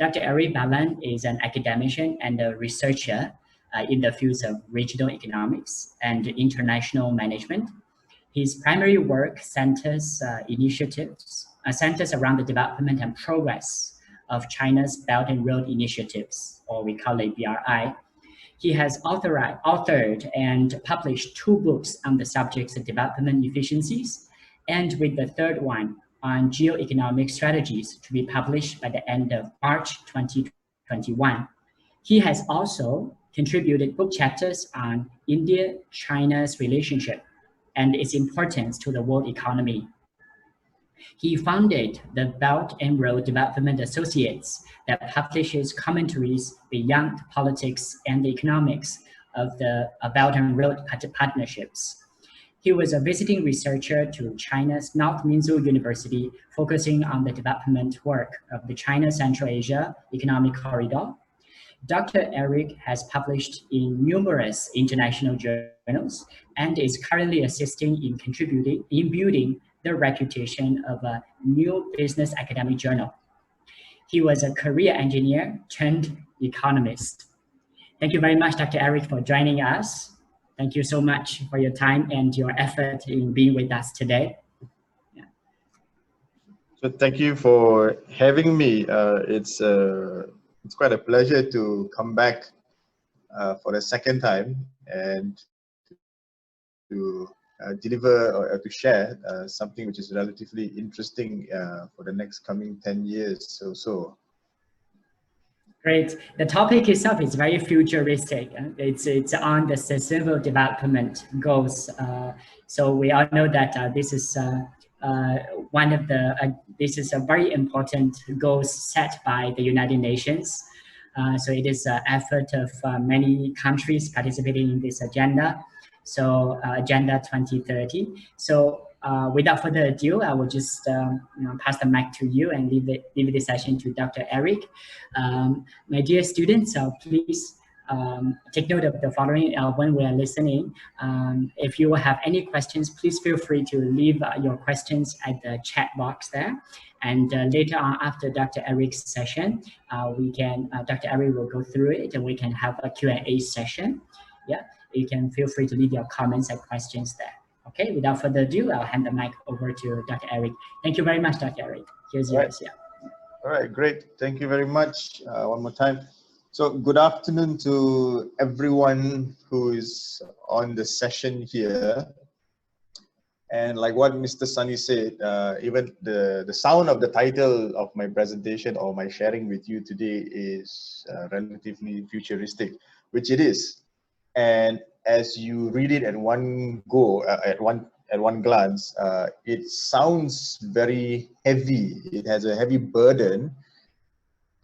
Dr. Eric Balan is an academician and a researcher in the fields of regional economics and international management. His primary work centers around the development and progress of China's Belt and Road Initiatives, or we call it BRI. He has authored and published 2 books on the subjects of development efficiencies, and with the 3rd one on geoeconomic strategies to be published by the end of March 2021. He has also contributed book chapters on India-China's relationship and its importance to the world economy. He founded the Belt and Road Development Associates that publishes commentaries beyond politics and the economics of the Belt and Road partnerships. He was a visiting researcher to China's North Minzu University, focusing on the development work of the China Central Asia Economic Corridor. Dr. Eric has published in numerous international journals and is currently assisting in building the reputation of a new business academic journal. He was a career engineer turned economist. Thank you very much, Dr. Eric, for joining us. Thank you so much for your time and your effort in being with us today. Yeah. So thank you for having me. It's quite a pleasure to come back for the 2nd time and to deliver or to share something which is relatively interesting for the next coming 10 years or so. Great. The topic itself is very futuristic. It's on the sustainable development goals. So we all know that this is this is a very important goal set by the United Nations. So it is an effort of many countries participating in this agenda. So Agenda 2030. So without further ado, I will just pass the mic to you and leave the session to Dr. Eric. My dear students, please take note of the following when we are listening. If you have any questions, please feel free to leave your questions at the chat box there. And later on, after Dr. Eric's session, Dr. Eric will go through it and we can have a Q&A session. Yeah, you can feel free to leave your comments and questions there. Okay, without further ado, I'll hand the mic over to Dr. Eric. Thank you very much, Dr. Eric. Here's yours. Yeah. All right, great. Thank you very much one more time. So good afternoon to everyone who is on the session here. And like what Mr. Sunny said, even the sound of the title of my presentation or my sharing with you today is relatively futuristic, which it is. And as you read it at one go, at one glance, it sounds very heavy. It has a heavy burden,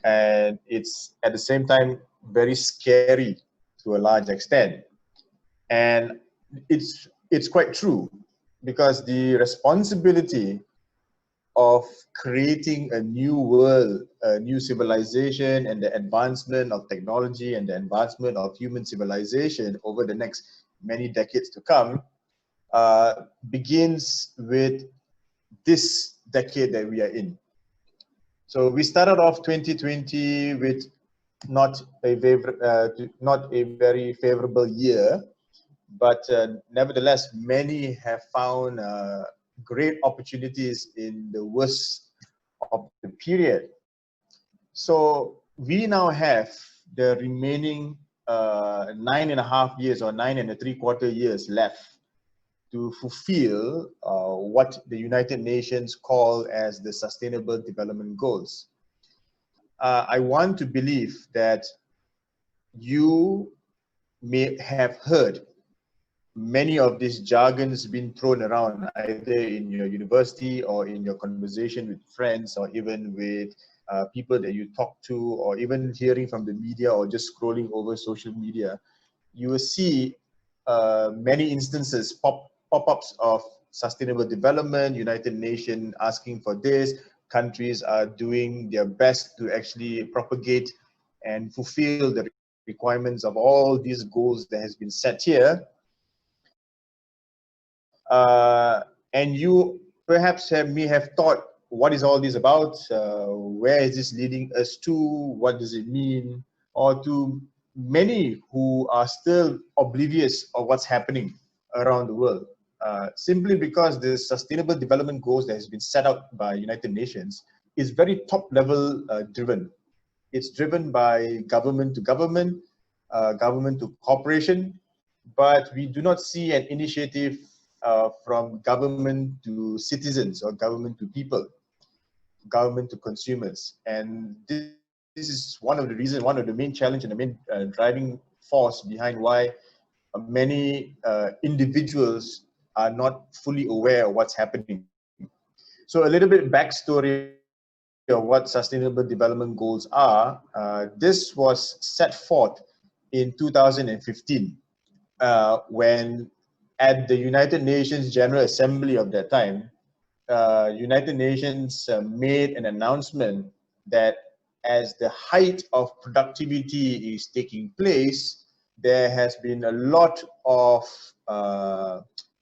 and it's at the same time very scary to a large extent. And it's quite true, because the responsibility of creating a new world, a new civilization, and the advancement of technology and the advancement of human civilization over the next many decades to come begins with this decade that we are in. So we started off 2020 with not a very favorable year, but nevertheless, many have found great opportunities in the worst of the period. So we now have the remaining 9.5 years or 9 3/4 years left to fulfill what the United Nations call as the Sustainable Development Goals. I want to believe that you may have heard many of these jargons being thrown around, either in your university or in your conversation with friends, or even with people that you talk to, or even hearing from the media, or just scrolling over social media. You will see many instances, pop-ups of sustainable development, United Nations asking for this, countries are doing their best to actually propagate and fulfill the requirements of all these goals that has been set here. And you perhaps may have thought what is all this about? Where is this leading us to? What does it mean? Or to many who are still oblivious of what's happening around the world, simply because the Sustainable Development Goals that has been set out by United Nations is very top level driven. It's driven by government to government, government to corporation, but we do not see an initiative from government to citizens or government to people, government to consumers. And this is one of the reasons, one of the main challenge and the main driving force behind why many individuals are not fully aware of what's happening. So a little bit backstory of what Sustainable Development Goals are. This was set forth in 2015 when at the United Nations General Assembly of that time, United Nations made an announcement that as the height of productivity is taking place, there has been a lot of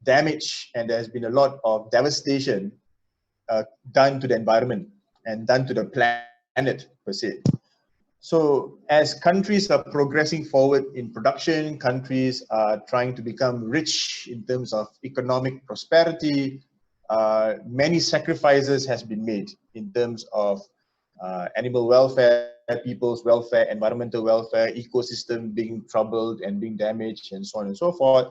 damage and there has been a lot of devastation done to the environment and done to the planet per se. So as countries are progressing forward in production, countries are trying to become rich in terms of economic prosperity, many sacrifices has been made in terms of animal welfare, people's welfare, environmental welfare, ecosystem being troubled and being damaged, and so on and so forth.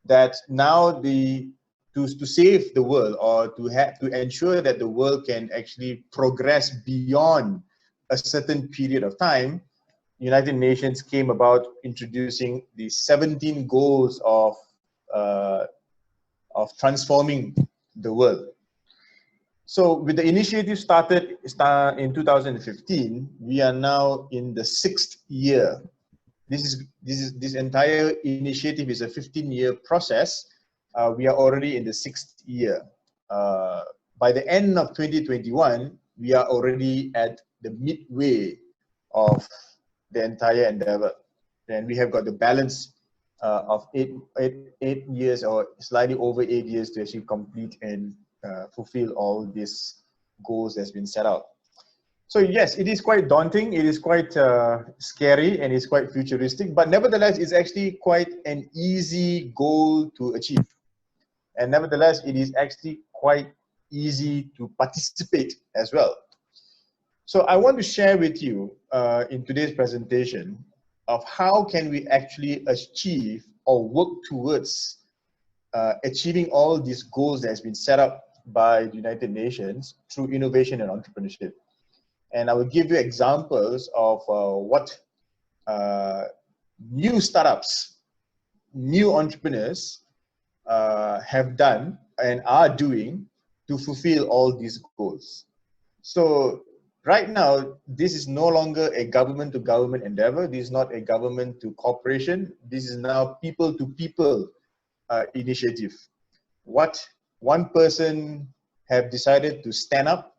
That now to save the world, or to ensure that the world can actually progress beyond a certain period of time, United Nations came about introducing the 17 goals of transforming the world. So with the initiative started in 2015, we are now in the 6th year. This entire initiative is a 15-year process. We are already in the 6th year. By the end of 2021, we are already at the midway of the entire endeavor. And we have got the balance of eight years, or slightly over 8 years, to actually complete and fulfill all these goals that's been set out. So yes, it is quite daunting, it is quite scary, and it's quite futuristic, but nevertheless, it's actually quite an easy goal to achieve. And nevertheless, it is actually quite easy to participate as well. So I want to share with you in today's presentation of how can we actually achieve or work towards achieving all these goals that has been set up by the United Nations through innovation and entrepreneurship. And I will give you examples of what new startups, new entrepreneurs have done and are doing to fulfill all these goals. So right now, this is no longer a government to government endeavor. This is not a government to corporation. This is now people to people initiative. What one person have decided to stand up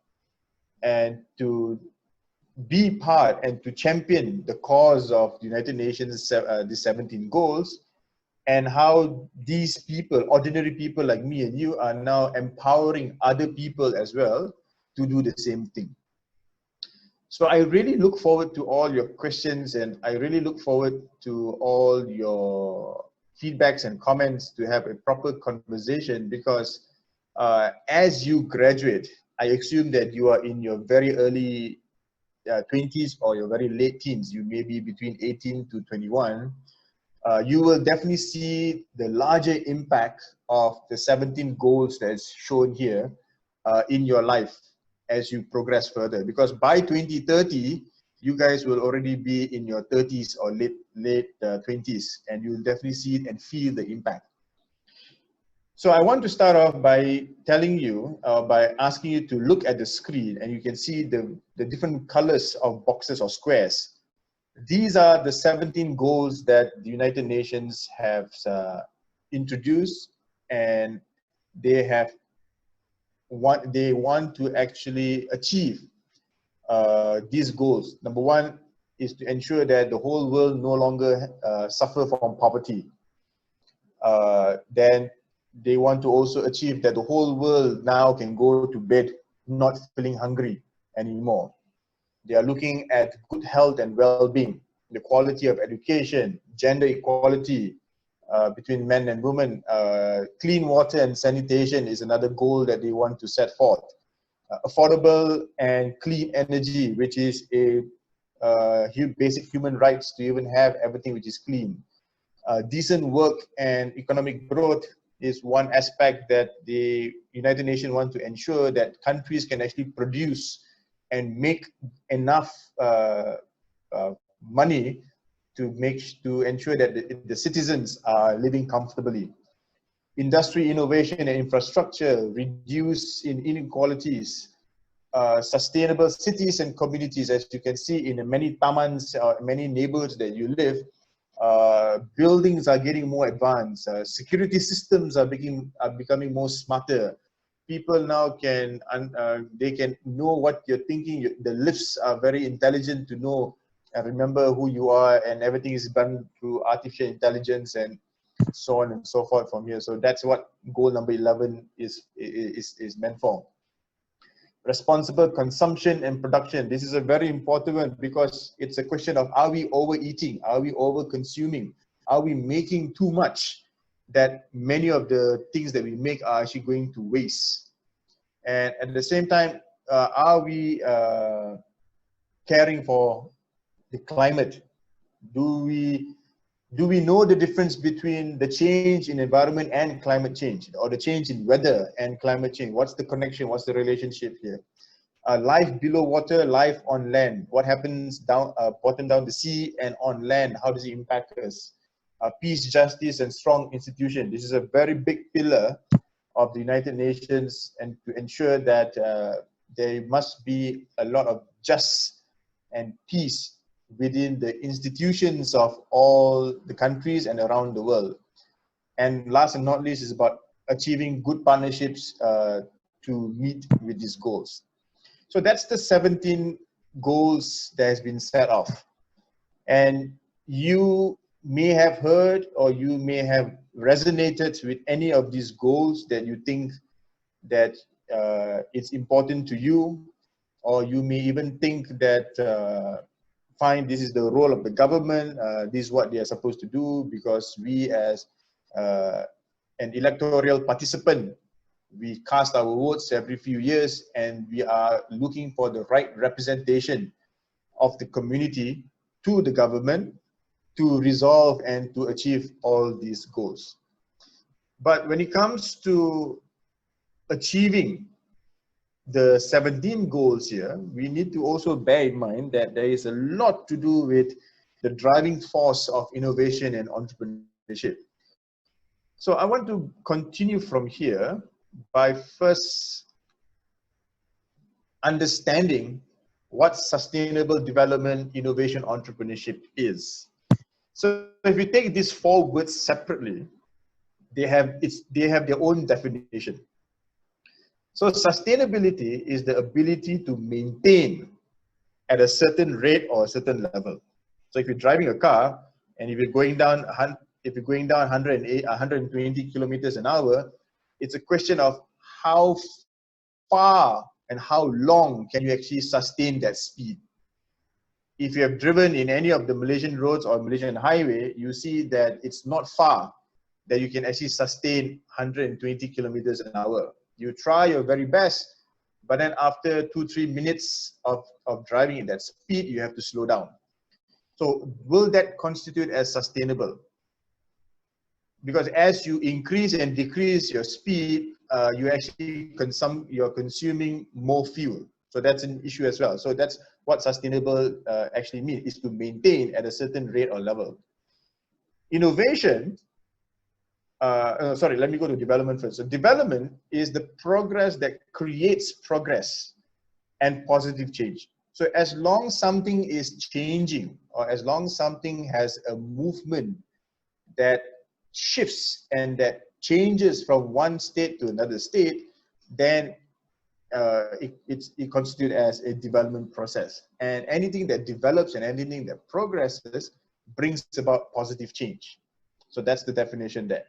and to be part and to champion the cause of the United Nations, the 17 goals, and how these people, ordinary people like me and you, are now empowering other people as well to do the same thing. So I really look forward to all your questions, and I really look forward to all your feedbacks and comments to have a proper conversation, because as you graduate, I assume that you are in your very early 20s or your very late teens. You may be between 18 to 21. You will definitely see the larger impact of the 17 goals that's shown here in your life as you progress further, because by 2030 you guys will already be in your 30s or late 20s, and you'll definitely see it and feel the impact. So I want to start off by telling you, by asking you to look at the screen, and you can see the different colors of boxes or squares. These are the 17 goals that the United Nations have introduced, and they want to actually achieve these goals. Number one is to ensure that the whole world no longer suffer from poverty. Then they want to also achieve that the whole world now can go to bed not feeling hungry anymore. They are looking at good health and well-being, the quality of education, gender equality between men and women, clean water and sanitation is another goal that they want to set forth. Affordable and clean energy, which is a basic human rights to even have everything which is clean. Decent work and economic growth is one aspect that the United Nations want to ensure that countries can actually produce and make enough money to ensure that the citizens are living comfortably. Industry, innovation, and infrastructure, reduce in inequalities, sustainable cities and communities, as you can see in many tamans, many neighborhoods that you live. Buildings are getting more advanced. Security systems are becoming more smarter. People now they can know what you're thinking. The lifts are very intelligent to know and remember who you are, and everything is done through artificial intelligence and so on and so forth from here. So that's what goal number 11 is meant for. Responsible consumption and production. This is a very important one because it's a question of, are we overeating? Are we over consuming? Are we making too much that many of the things that we make are actually going to waste? And at the same time, are we caring for the climate? Do we know the difference between the change in environment and climate change, or the change in weather and climate change? What's the connection? What's the relationship here? Life below water, life on land. What happens bottom down the sea and on land? How does it impact us? Peace, justice, and strong institution. This is a very big pillar of the United Nations, and to ensure that there must be a lot of justice and peace within the institutions of all the countries and around the world. And last and not least is about achieving good partnerships to meet with these goals. So that's the 17 goals that has been set off. And you may have heard, or you may have resonated with any of these goals that you think that it's important to you, or you may even think that fine, this is the role of the government, this is what they are supposed to do, because we as an electoral participant, we cast our votes every few years, and we are looking for the right representation of the community to the government to resolve and to achieve all these goals. But when it comes to achieving the 17 goals here, we need to also bear in mind that there is a lot to do with the driving force of innovation and entrepreneurship. So I want to continue from here by first understanding what sustainable development, innovation, entrepreneurship is. So if you take these four words separately, they have their own definition. So sustainability is the ability to maintain at a certain rate or a certain level. So if you're driving a car and if you're going down 120 kilometers an hour, it's a question of how far and how long can you actually sustain that speed. If you have driven in any of the Malaysian roads or Malaysian highway, you see that it's not far that you can actually sustain 120 kilometers an hour. You try your very best, but then after 2-3 minutes of driving at that speed, you have to slow down. So will that constitute as sustainable? Because as you increase and decrease your speed, you're consuming more fuel. So that's an issue as well. So that's what sustainable actually means, is to maintain at a certain rate or level. Innovation, let me go to development first. So development is the progress that creates progress and positive change. So as long something is changing, or as long something has a movement that shifts and that changes from one state to another state, then it constitutes as a development process. And anything that develops and anything that progresses brings about positive change. So that's the definition there.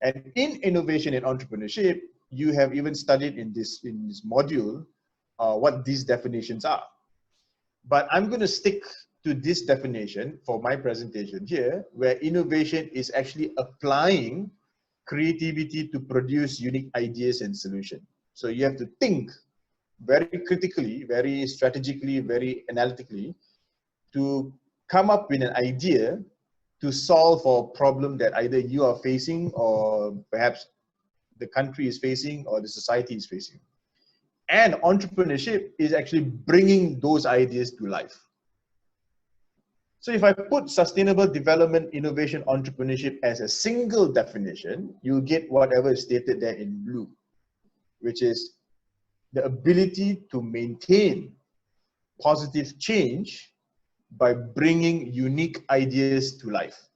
And in innovation and entrepreneurship, you have even studied in this module what these definitions are. But I'm going to stick to this definition for my presentation here, where innovation is actually applying creativity to produce unique ideas and solutions. So you have to think very critically, very strategically, very analytically to come up with an idea to solve for a problem that either you are facing or perhaps the country is facing or the society is facing. And entrepreneurship is actually bringing those ideas to life. So if I put sustainable development, innovation, entrepreneurship as a single definition, you'll get whatever is stated there in blue, which is the ability to maintain positive change by bringing unique ideas to life.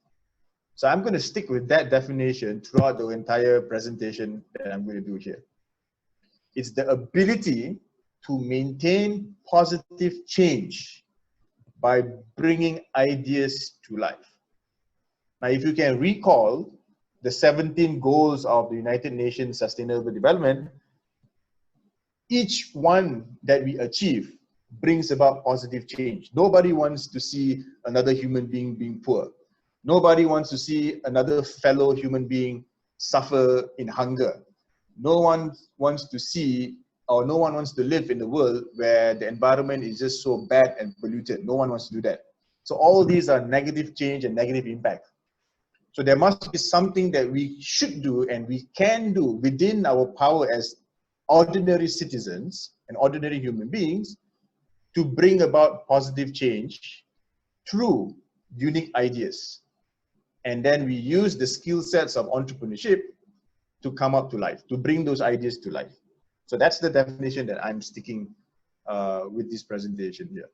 So I'm going to stick with that definition throughout the entire presentation that I'm going to do here. It's the ability to maintain positive change by bringing ideas to life. Now, if you can recall the 17 goals of the United Nations Sustainable Development, each one that we achieve brings about positive change. Nobody wants to see another human being being poor. Nobody wants to see another fellow human being suffer in hunger. No one wants to see, or no one wants to live in a world where the environment is just so bad and polluted. No one wants to do that. So all these are negative change and negative impact. So there must be something that we should do and we can do within our power as ordinary citizens and ordinary human beings to bring about positive change through unique ideas. And then we use the skill sets of entrepreneurship to come up to life, to bring those ideas to life. So that's the definition that I'm sticking with this presentation here.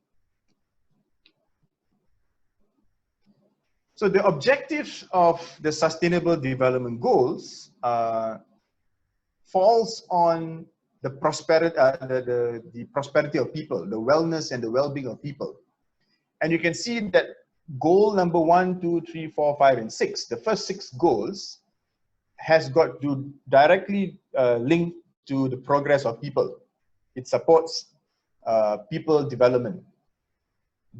So the objectives of the Sustainable Development Goals falls on the prosperity, the prosperity of people, the wellness and the well-being of people. And you can see that goal number 1, 2, 3, 4, 5, and 6, the first 6 goals has got to directly link to the progress of people. It supports people development.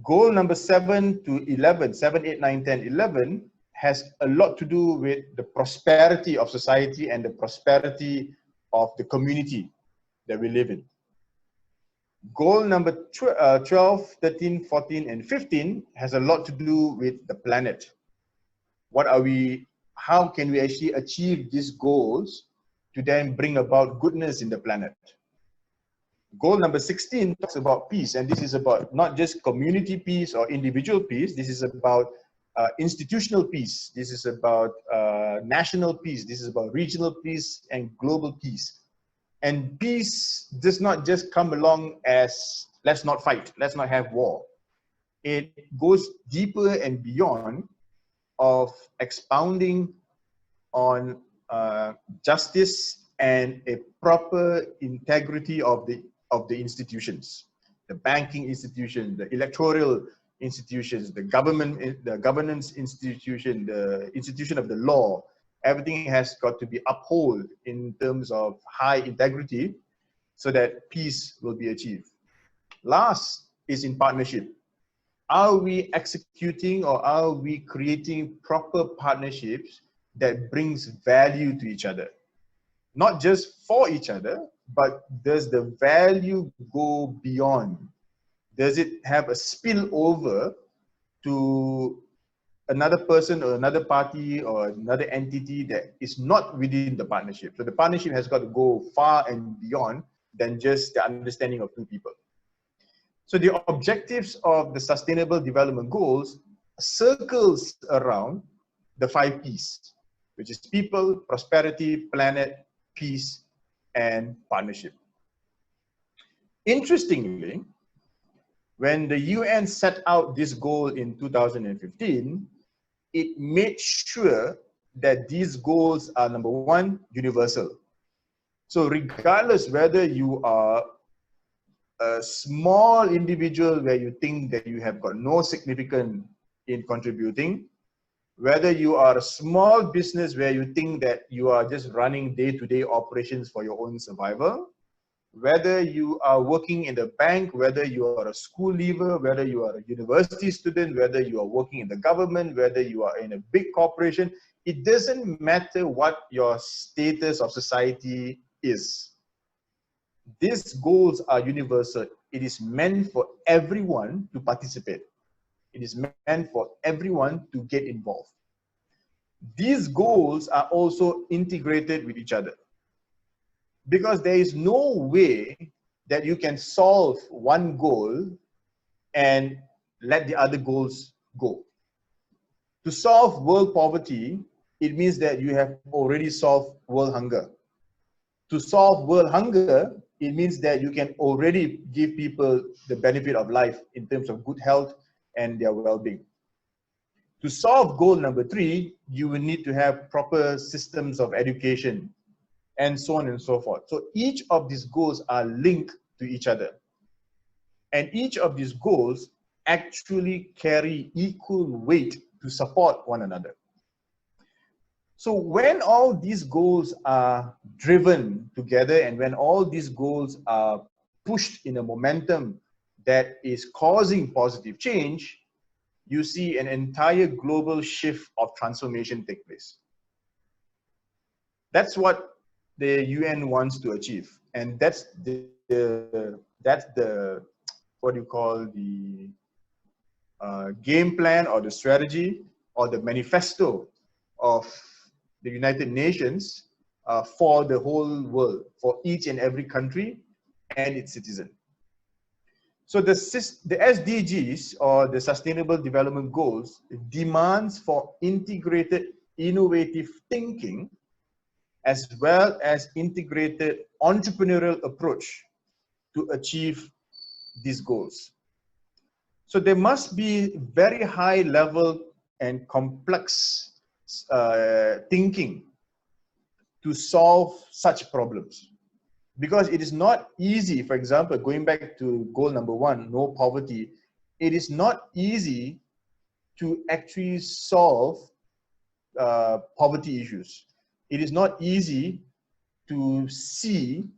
Goal number 7 to 11, 7, 8, 9, 10, 11 has a lot to do with the prosperity of society and the prosperity of the community that we live in. Goal number 12, 13, 14, and 15 has a lot to do with the planet. How can we actually achieve these goals to then bring about goodness in the planet? Goal number 16 talks about peace, and this is about not just community peace or individual peace. This is about institutional peace. This is about national peace. This is about regional peace and global peace. And peace does not just come along as let's not fight, let's not have war. It goes deeper and beyond of expounding on justice and a proper integrity of the institutions, the banking institution, the electoral institutions, the governance institution, the institution of the law. Everything has got to be upheld in terms of high integrity so that peace will be achieved. Last is in partnership. Are we executing or are we creating proper partnerships that brings value to each other? Not just for each other, but does the value go beyond? Does it have a spillover to another person or another party or another entity that is not within the partnership? So the partnership has got to go far and beyond than just the understanding of two people. So the objectives of the Sustainable Development Goals circles around the 5 P's, which is people, prosperity, planet, peace, and partnership. Interestingly, when the UN set out this goal in 2015, it made sure that these goals are, number 1, universal. So regardless whether you are a small individual where you think that you have got no significance in contributing, whether you are a small business where you think that you are just running day-to-day operations for your own survival, whether you are working in the bank, whether you are a school leaver, whether you are a university student, whether you are working in the government, whether you are in a big corporation, it doesn't matter what your status of society is. These goals are universal. It is meant for everyone to participate. It is meant for everyone to get involved. These goals are also integrated with each other, because there is no way that you can solve one goal and let the other goals go. To solve world poverty, it means that you have already solved world hunger. To solve world hunger, it means that you can already give people the benefit of life in terms of good health and their well-being. To solve goal number 3, you will need to have proper systems of education, and so on and so forth. So each of these goals are linked to each other. And each of these goals actually carry equal weight to support one another. So when all these goals are driven together, and when all these goals are pushed in a momentum that is causing positive change, you see an entire global shift of transformation take place. That's what the UN wants to achieve, and that's the what you call the game plan or the strategy or the manifesto of the United Nations for the whole world, for each and every country and its citizen. So the SDGs, or the Sustainable Development Goals, demands for integrated, innovative thinking, as well as integrated entrepreneurial approach to achieve these goals. So there must be very high level and complex thinking to solve such problems. Because it is not easy, for example, going back to goal number 1, no poverty, it is not easy to actually solve poverty issues. It is not easy to see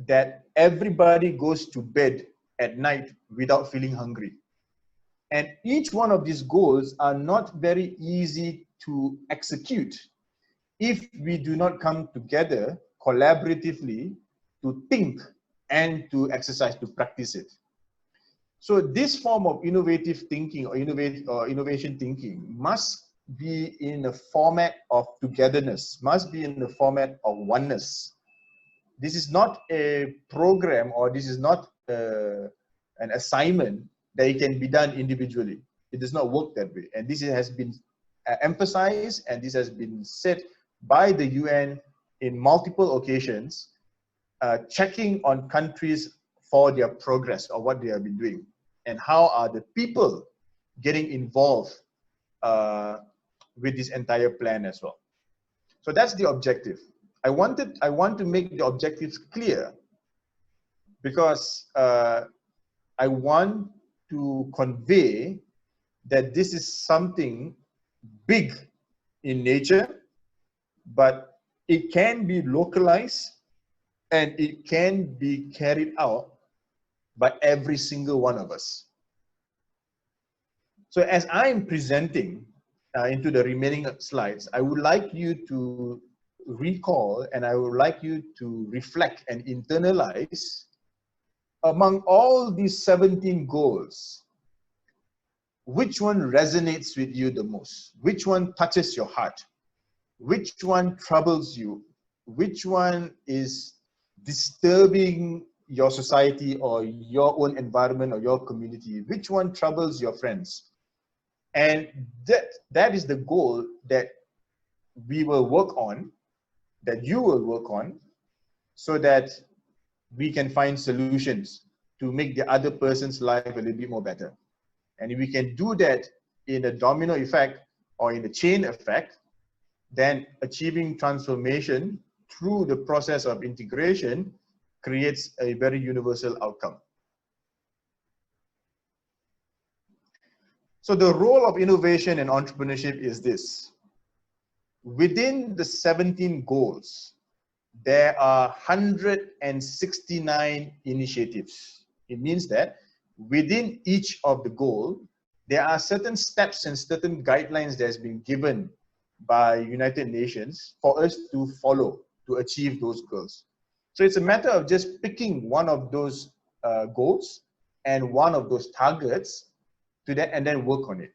that everybody goes to bed at night without feeling hungry. And each one of these goals are not very easy to execute if we do not come together collaboratively to think and to exercise, to practice it. So this form of innovative thinking or innovation thinking must be in a format of togetherness, must be in the format of oneness. This is not a program, or this is not an assignment that it can be done individually. It does not work that way. And this has been emphasized, and this has been said by the UN in multiple occasions, checking on countries for their progress or what they have been doing, and how are the people getting involved with this entire plan as well. So that's the objective. I want to make the objectives clear, because I want to convey that this is something big in nature, but it can be localized and it can be carried out by every single one of us. So as I'm presenting into the remaining slides, I would like you to recall, and I would like you to reflect and internalize, among all these 17 goals, which one resonates with you the most? Which one touches your heart? Which one troubles you? Which one is disturbing your society or your own environment or your community? Which one troubles your friends? And that is the goal that we will work on, that you will work on, so that we can find solutions to make the other person's life a little bit more better. And if we can do that in a domino effect or in a chain effect, then achieving transformation through the process of integration creates a very universal outcome. So the role of innovation and entrepreneurship is this. Within the 17 goals, there are 169 initiatives. It means that within each of the goal, there are certain steps and certain guidelines that has been given by United Nations for us to follow to achieve those goals. So it's a matter of just picking one of those goals and one of those targets to that and then work on it.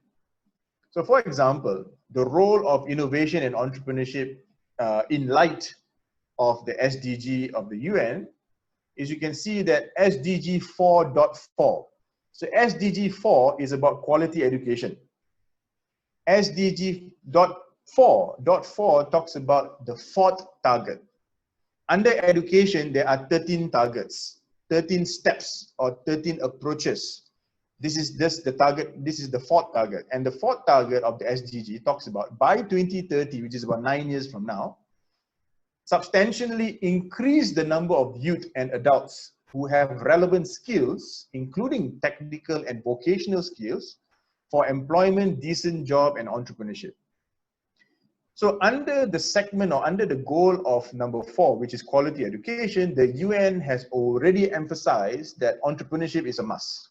So for example, the role of innovation and entrepreneurship in light of the SDG of the UN is you can see that SDG 4.4. So SDG 4 is about quality education. SDG 4.4 talks about the fourth target. Under education, there are 13 targets, 13 steps or 13 approaches. This is just the target, this is the fourth target. And the fourth target of the SDG talks about by 2030, which is about 9 years from now, substantially increase the number of youth and adults who have relevant skills, including technical and vocational skills, for employment, decent job, and entrepreneurship. So under the segment or under the goal of number 4, which is quality education, the UN has already emphasized that entrepreneurship is a must.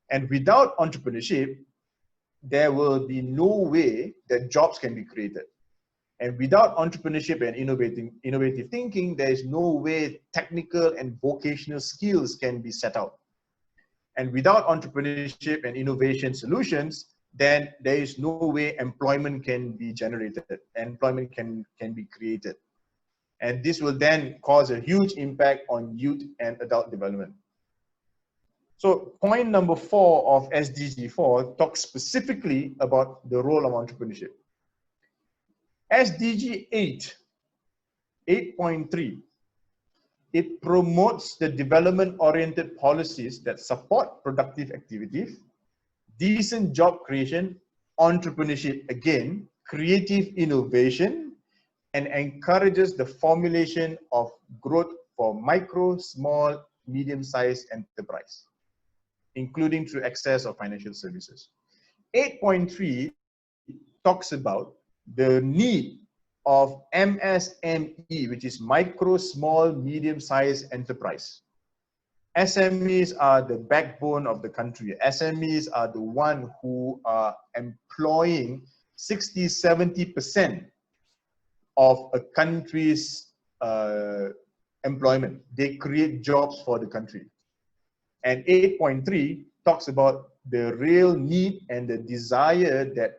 And without entrepreneurship, there will be no way that jobs can be created. And without entrepreneurship and innovative thinking, there is no way technical and vocational skills can be set out. And without entrepreneurship and innovation solutions, then there is no way employment can be generated, employment can be created. And this will then cause a huge impact on youth and adult development. So point number 4 of SDG 4 talks specifically about the role of entrepreneurship. SDG 8.3, it promotes the development-oriented policies that support productive activities, decent job creation, entrepreneurship again, creative innovation, and encourages the formulation of growth for micro, small, medium-sized enterprise, including through access of financial services. 8.3 talks about the need of MSME, which is micro, small, medium-sized enterprise. SMEs are the backbone of the country. SMEs are the one who are employing 60–70% of a country's employment. They create jobs for the country. And 8.3 talks about the real need and the desire that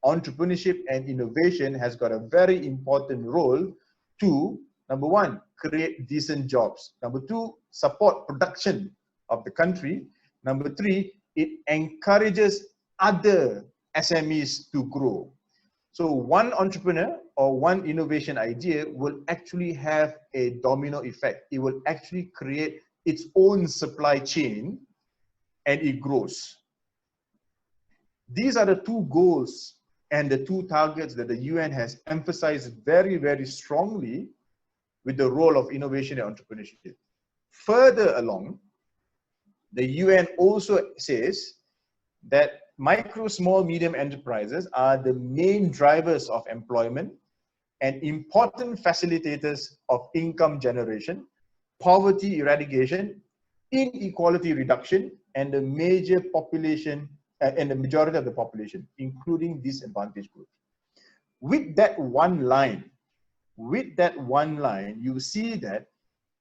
entrepreneurship and innovation has got a very important role to, number 1, create decent jobs. Number 2, support production of the country. Number 3, it encourages other SMEs to grow. So one entrepreneur or one innovation idea will actually have a domino effect. It will actually create its own supply chain and it grows. These are the 2 goals and the 2 targets that the UN has emphasized very, very strongly with the role of innovation and entrepreneurship. Further along, the UN also says that micro, small, medium enterprises are the main drivers of employment and important facilitators of income generation, poverty eradication, inequality reduction, and the major population and the majority of the population, including disadvantaged groups. With that one line, you see that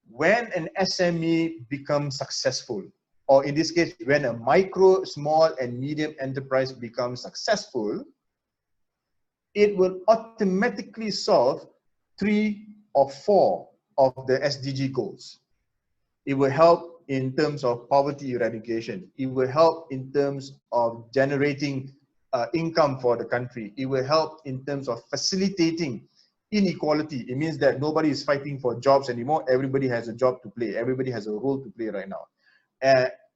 when an SME becomes successful, or in this case, when a micro, small, and medium enterprise becomes successful, it will automatically solve 3 or 4 of the SDG goals. It will help in terms of poverty eradication. It will help in terms of generating income for the country. It will help in terms of facilitating inequality. It means that nobody is fighting for jobs anymore. Everybody has a job to play. Everybody has a role to play right now.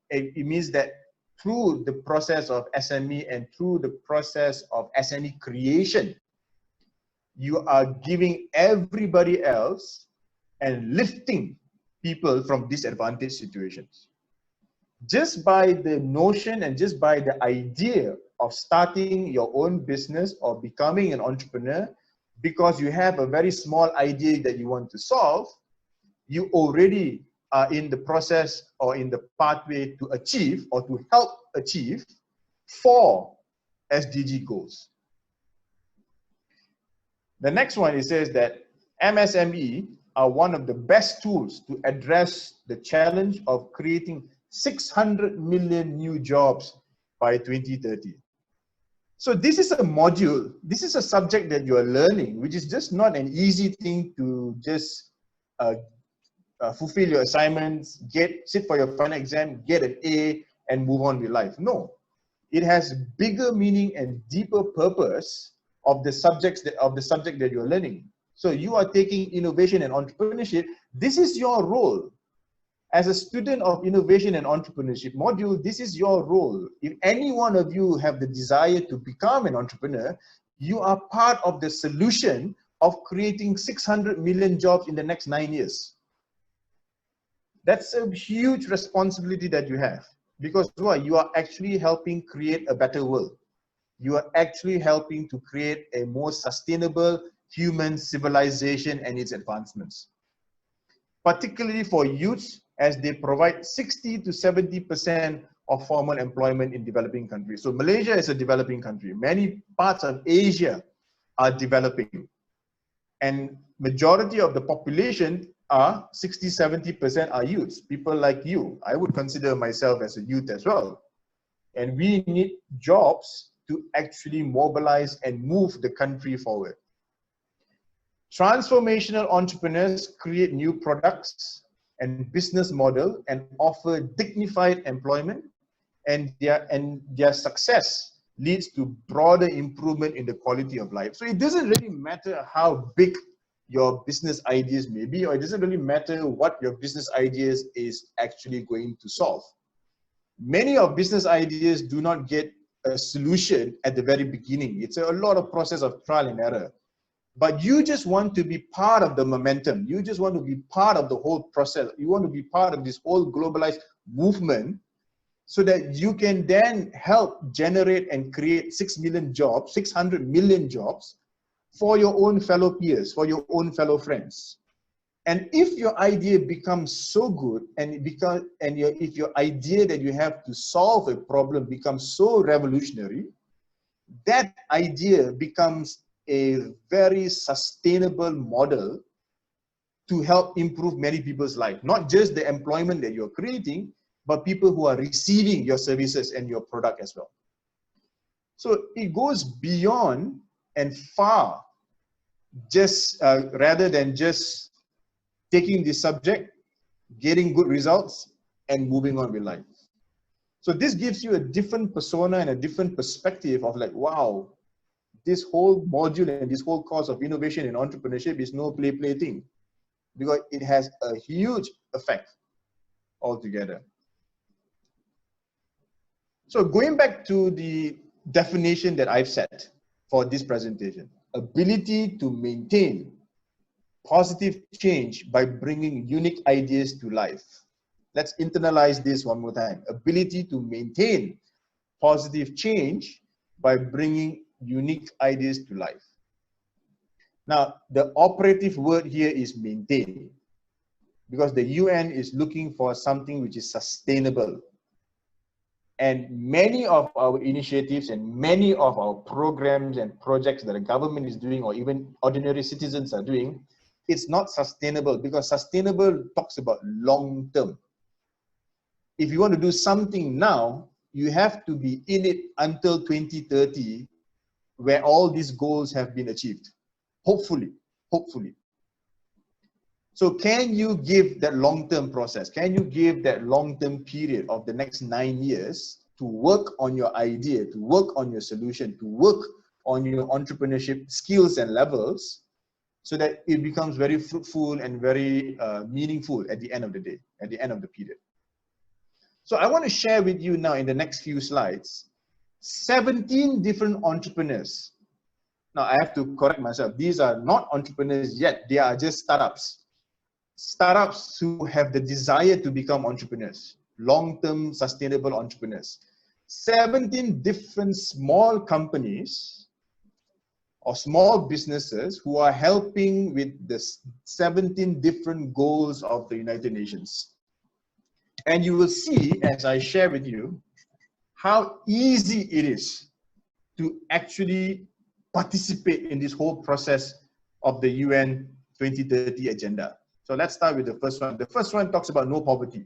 It means that through the process of SME and through the process of SME creation, you are giving everybody else and lifting people from disadvantaged situations. just by the notion and just by the idea of starting your own business or becoming an entrepreneur, because you have a very small idea that you want to solve, you already are in the process or in the pathway to achieve or to help achieve 4 SDG goals. The next one, it says that MSME are one of the best tools to address the challenge of creating 600 million new jobs by 2030. So this is a module, this is a subject that you are learning, which is just not an easy thing to just fulfill your assignments, sit for your final exam, get an A, and move on with life. No, it has bigger meaning and deeper purpose of the subject that you're learning. So you are taking innovation and entrepreneurship. This is your role. As a student of innovation and entrepreneurship module, this is your role. If any one of you have the desire to become an entrepreneur, you are part of the solution of creating 600 million jobs in the next 9 years. That's a huge responsibility that you have, because what? You are actually helping create a better world. You are actually helping to create a more sustainable human civilization and its advancements. Particularly for youths, as they provide 60 to 70% of formal employment in developing countries. So Malaysia is a developing country. Many parts of Asia are developing. And majority of the population are 60-70% are youths, people like you. I would consider myself as a youth as well. And we need jobs to actually mobilize and move the country forward. Transformational entrepreneurs create new products and business model and offer dignified employment, and their success leads to broader improvement in the quality of life. So it doesn't really matter how big your business ideas may be, or it doesn't really matter what your business ideas is actually going to solve. Many of business ideas do not get a solution at the very beginning. It's a lot of process of trial and error. But you just want to be part of the momentum. You just want to be part of the whole process. You want to be part of this whole globalized movement, so that you can then help generate and create 6 million jobs, 600 million jobs for your own fellow peers, for your own fellow friends. And if your idea becomes so good, and if your idea that you have to solve a problem becomes so revolutionary, that idea becomes a very sustainable model to help improve many people's life. Not just the employment that you're creating, but people who are receiving your services and your product as well. So it goes beyond and far, just rather than just taking the subject, getting good results, and moving on with life. So this gives you a different persona and a different perspective of like, wow, this whole module and this whole course of innovation and entrepreneurship is no play thing, because it has a huge effect altogether. So going back to the definition that I've set for this presentation, ability to maintain positive change by bringing unique ideas to life. Let's internalize this one more time. Ability to maintain positive change by bringing unique ideas to life. Now, the operative word here is maintain, because the UN is looking for something which is sustainable. And many of our initiatives and many of our programs and projects that the government is doing, or even ordinary citizens are doing, it's not sustainable, because sustainable talks about long term. If you want to do something now, you have to be in it until 2030, where all these goals have been achieved. Hopefully. So can you give that long-term process? Can you give that long-term period of the next 9 years to work on your idea, to work on your solution, to work on your entrepreneurship skills and levels, so that it becomes very fruitful and very meaningful at the end of the day, at the end of the period? So I want to share with you now in the next few slides, 17 different entrepreneurs. Now I have to correct myself. These are not entrepreneurs yet. They are just startups. Startups who have the desire to become entrepreneurs. long-term sustainable entrepreneurs. 17 different small companies or small businesses who are helping with the 17 different goals of the United Nations. And you will see, as I share with you, how easy it is to actually participate in this whole process of the UN 2030 agenda. So let's start with the first one. The first one talks about no poverty.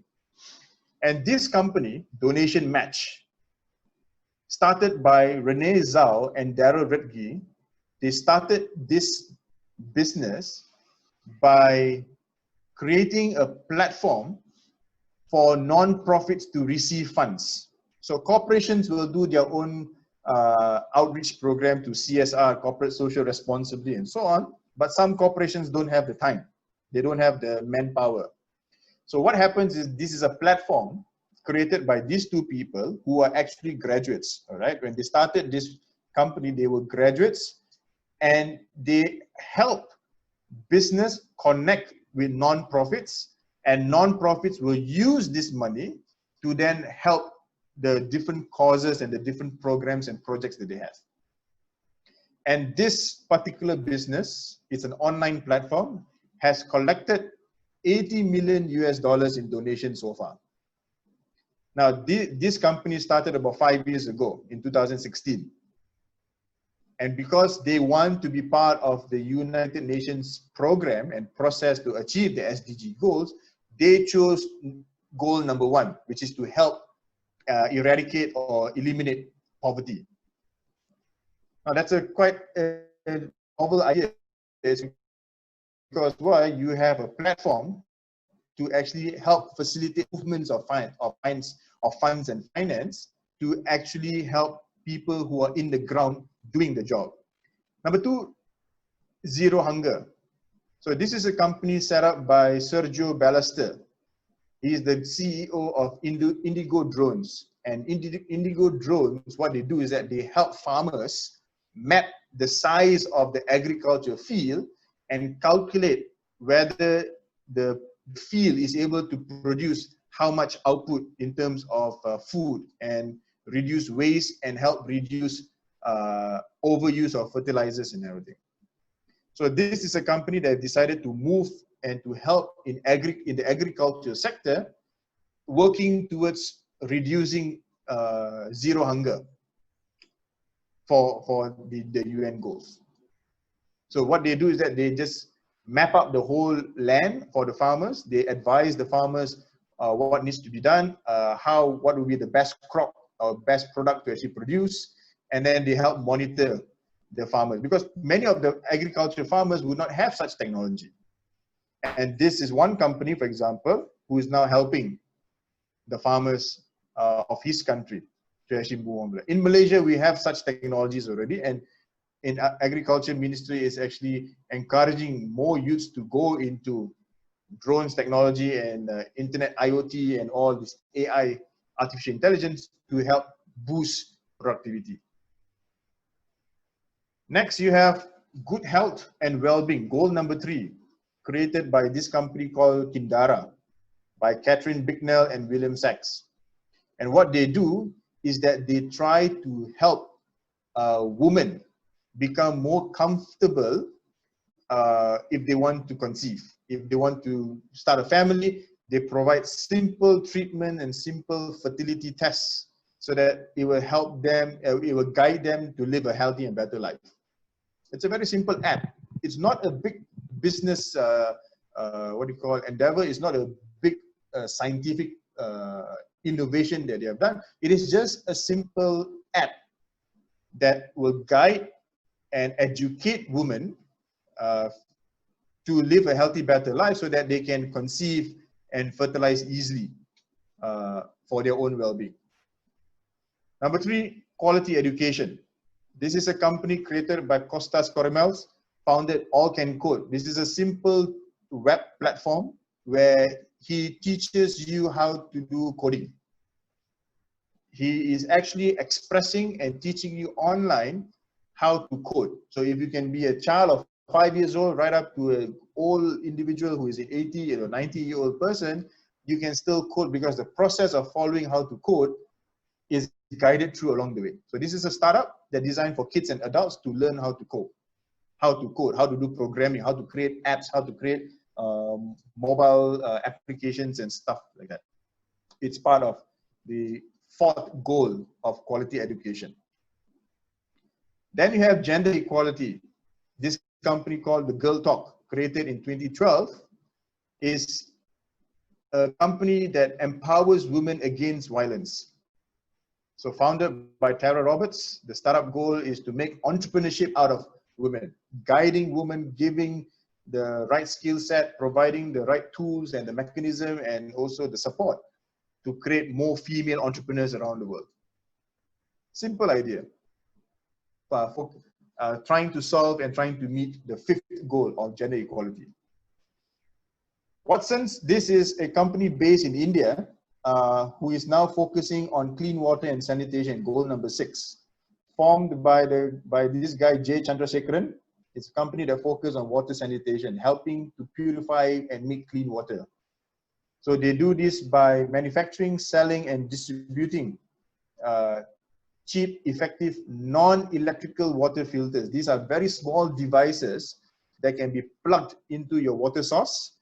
And this company, Donation Match, started by Renee Zhao and Daryl Redge. They started this business by creating a platform for non-profits to receive funds. So corporations will do their own outreach program to CSR, corporate social responsibility, and so on. But some corporations don't have the time. They don't have the manpower. So what happens is this is a platform created by these two people who are actually graduates, all right? When they started this company, they were graduates, and they help business connect with non-profits, and non-profits will use this money to then help the different causes and the different programs and projects that they have. And this particular business, it's an online platform, has collected 80 million US dollars in donations so far. Now, this company started about 5 years ago in 2016. And because they want to be part of the United Nations program and process to achieve the SDG goals, they chose goal number 1, which is to help eradicate or eliminate poverty. Now, that's a quite novel idea, because why you have a platform to actually help facilitate movements of funds and finance to actually help people who are in the ground doing the job. Number 2, Zero Hunger. So this is a company set up by Sergio Ballester. He is the CEO of Indigo Drones. And Indigo Drones, what they do is that they help farmers map the size of the agriculture field and calculate whether the field is able to produce how much output in terms of food, and reduce waste and help reduce overuse of fertilizers and everything. So this is a company that decided to move and to help in the agriculture sector, working towards reducing zero hunger for the UN goals. So what they do is that they just map out the whole land for the farmers. They advise the farmers what needs to be done, what will be the best crop or best product to actually produce, and then they help monitor the farmers, because many of the agriculture farmers would not have such technology. And this is one company, for example, who is now helping the farmers of his country to actually move on. In Malaysia, we have such technologies already, and in agriculture ministry is actually encouraging more youths to go into drones technology and internet IoT and all this AI, artificial intelligence, to help boost productivity. Next, you have good health and well-being, goal number 3, created by this company called Kindara by Catherine Bicknell and William Sachs. And what they do is that they try to help women become more comfortable if they want to conceive. If they want to start a family, they provide simple treatment and simple fertility tests so that it will help them, it will guide them to live a healthy and better life. It's a very simple app. It's not a big business, endeavor. It's not a big scientific innovation that they have done. It is just a simple app that will guide and educate women to live a healthy, better life so that they can conceive and fertilize easily for their own well-being. Number 3, quality education. This is a company created by Kostas Koremels, founded All Can Code. This is a simple web platform where he teaches you how to do coding. He is actually expressing and teaching you online how to code. So if you can be a child of 5 years old right up to an old individual who is an 80 or 90-year-old person, you can still code, because the process of following how to code is guided through along the way. So this is a startup that designed for kids and adults to learn how to code, how to do programming, how to create apps, how to create mobile applications and stuff like that. It's part of the fourth goal of quality education. Then you have gender equality. This company called the Girl Talk, created in 2012, is a company that empowers women against violence. So founded by Tara Roberts, the startup goal is to make entrepreneurship out of women, guiding women, giving the right skill set, providing the right tools and the mechanism and also the support to create more female entrepreneurs around the world. Simple idea. Trying to solve and trying to meet the fifth goal of gender equality. Watsons, this is a company based in India who is now focusing on clean water and sanitation, goal number 6. Formed by this guy, J. Chandrasekaran. It's a company that focuses on water sanitation, helping to purify and make clean water. So they do this by manufacturing, selling, and distributing cheap, effective, non-electrical water filters. These are very small devices that can be plugged into your water source,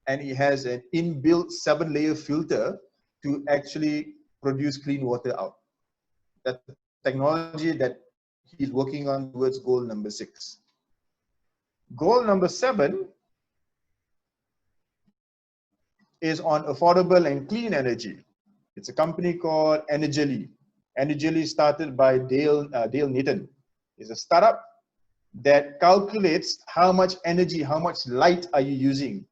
and it has an inbuilt 7-layer filter to actually produce clean water out. That's the technology that he's working on towards goal number 6. Goal number 7 is on affordable and clean energy. It's a company called Energely. Energely started by Dale Nathan. It's a startup that calculates how much energy, how much light are you using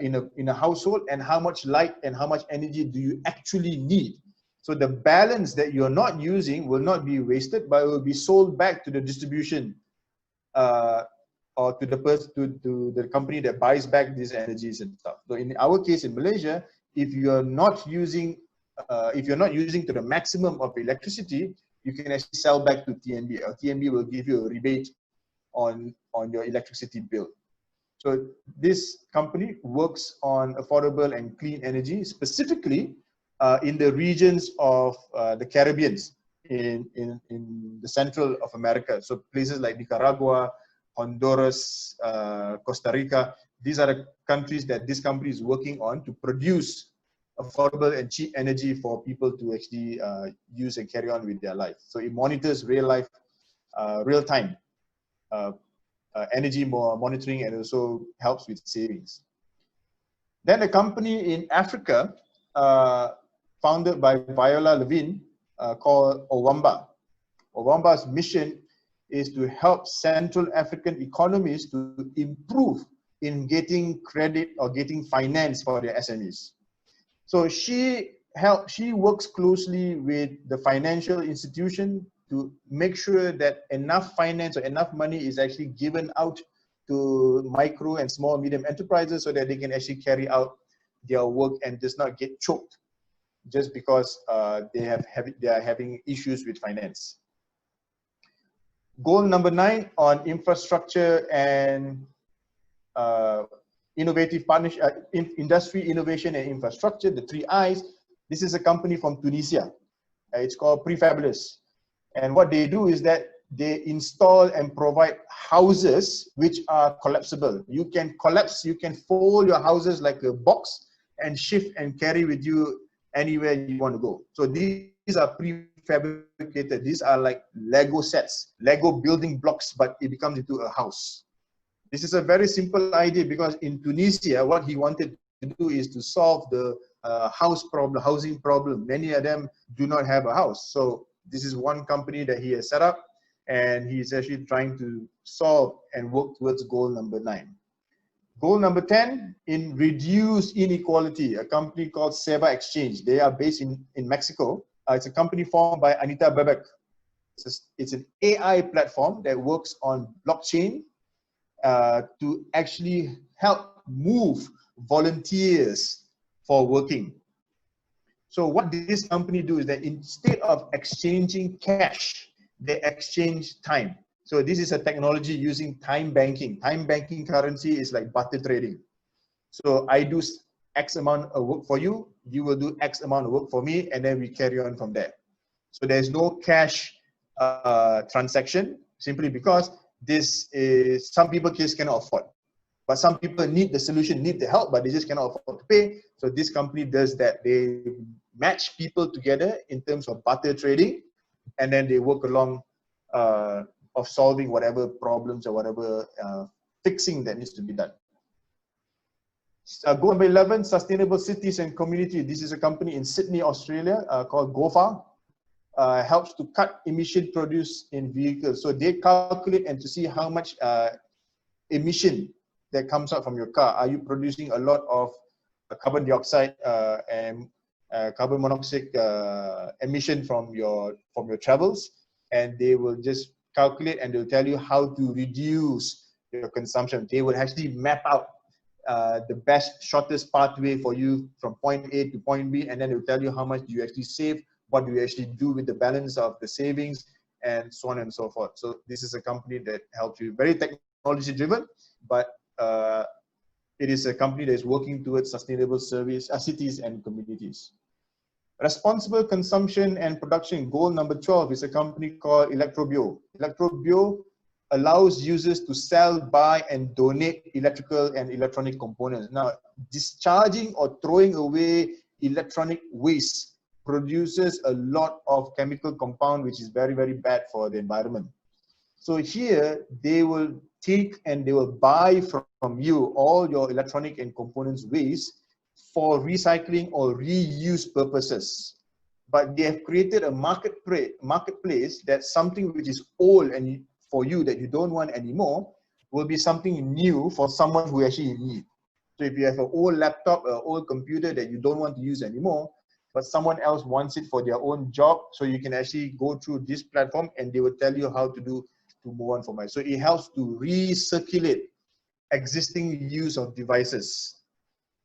in a household, and how much light and how much energy do you actually need. So the balance that you're not using will not be wasted, but it will be sold back to the distribution or to the company that buys back these energies and stuff. So in our case in Malaysia, if you're not using to the maximum of electricity, you can actually sell back to TNB. Or TNB will give you a rebate on your electricity bill. So this company works on affordable and clean energy, specifically in the regions of the Caribbean, in the central of America. So places like Nicaragua, Honduras, Costa Rica. These are the countries that this company is working on to produce affordable and cheap energy for people to actually use and carry on with their life. So it monitors real-time energy monitoring, and also helps with savings. Then a company in Africa founded by Viola Levine called Owamba. Owamba's mission is to help Central African economies to improve in getting credit or getting finance for their SMEs. So she works closely with the financial institution to make sure that enough finance or enough money is actually given out to micro and small medium enterprises so that they can actually carry out their work and does not get choked just because they are having issues with finance. Goal number 9 on infrastructure and innovative partnership, industry, innovation, and infrastructure, the 3 I's. This is a company from Tunisia. It's called Prefabulous. And what they do is that they install and provide houses which are collapsible. You can collapse, you can fold your houses like a box and shift and carry with you anywhere you want to go. So these are prefabricated. These are like Lego sets, Lego building blocks, but it becomes into a house. This is a very simple idea because in Tunisia, what he wanted to do is to solve the housing problem. Many of them do not have a house. So this is one company that he has set up, and he's actually trying to solve and work towards goal number 9. Goal number 10, in reduce inequality, a company called Seva Exchange. They are based in Mexico. It's a company formed by Anita Bebek. It's an AI platform that works on blockchain to actually help move volunteers for working. So what this company do is that instead of exchanging cash, they exchange time. So this is a technology using time banking. Time banking currency is like barter trading. So I do X amount of work for you, you will do X amount of work for me, and then we carry on from there. So there's no cash transaction, simply because this is, some people just cannot afford. But some people need the solution, need the help, but they just cannot afford to pay. So this company does that. They match people together in terms of barter trading, and then they work along of solving whatever problems or whatever fixing that needs to be done. Goal number 11, sustainable cities and community. This is a company in Sydney, Australia, called GoFar. Helps to cut emission produced in vehicles. So they calculate and to see how much emission that comes out from your car. Are you producing a lot of carbon dioxide and carbon monoxide emission from your travels? And they will just calculate and they'll tell you how to reduce your consumption. They will actually map out the best, shortest pathway for you from point A to point B, and then they'll tell you how much do you actually save, what do you actually do with the balance of the savings, and so on and so forth. So this is a company that helps you, very technology driven, but it is a company that is working towards sustainable service, cities and communities. Responsible consumption and production. Goal number 12 is a company called Electrobio. Electrobio allows users to sell, buy, and donate electrical and electronic components. Now, discharging or throwing away electronic waste produces a lot of chemical compound, which is very, very bad for the environment. So here, they will take and they will buy from you all your electronic and components waste for recycling or reuse purposes. But they have created a marketplace that something which is old and for you that you don't want anymore will be something new for someone who actually needs. So if you have an old laptop, an old computer that you don't want to use anymore, but someone else wants it for their own job, so you can actually go through this platform and they will tell you how to move on from it. So it helps to recirculate existing use of devices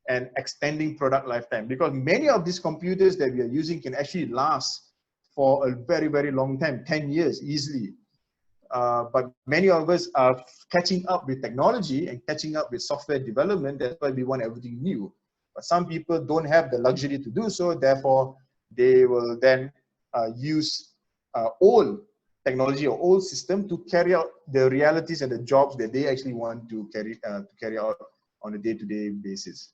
and extending product lifetime, because many of these computers that we are using can actually last for a very, very long time, 10 years easily. But many of us are catching up with technology and catching up with software development. That's why we want everything new. But some people don't have the luxury to do so. Therefore, they will then use old technology or old system to carry out the realities and the jobs that they actually want to carry out on a day-to-day basis.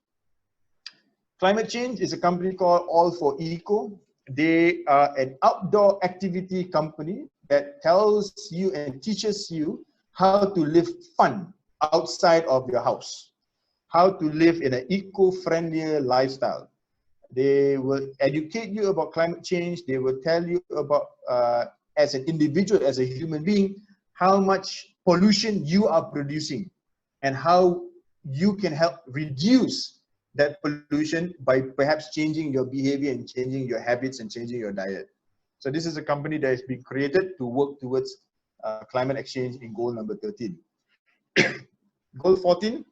Climate Change is a company called All for Eco. They are an outdoor activity company that tells you and teaches you how to live fun outside of your house, how to live in an eco-friendly lifestyle. They will educate you about climate change. They will tell you about, as an individual, as a human being, how much pollution you are producing and how you can help reduce that pollution by perhaps changing your behavior and changing your habits and changing your diet. So this is a company that has been created to work towards climate exchange in goal number 13. Goal 14,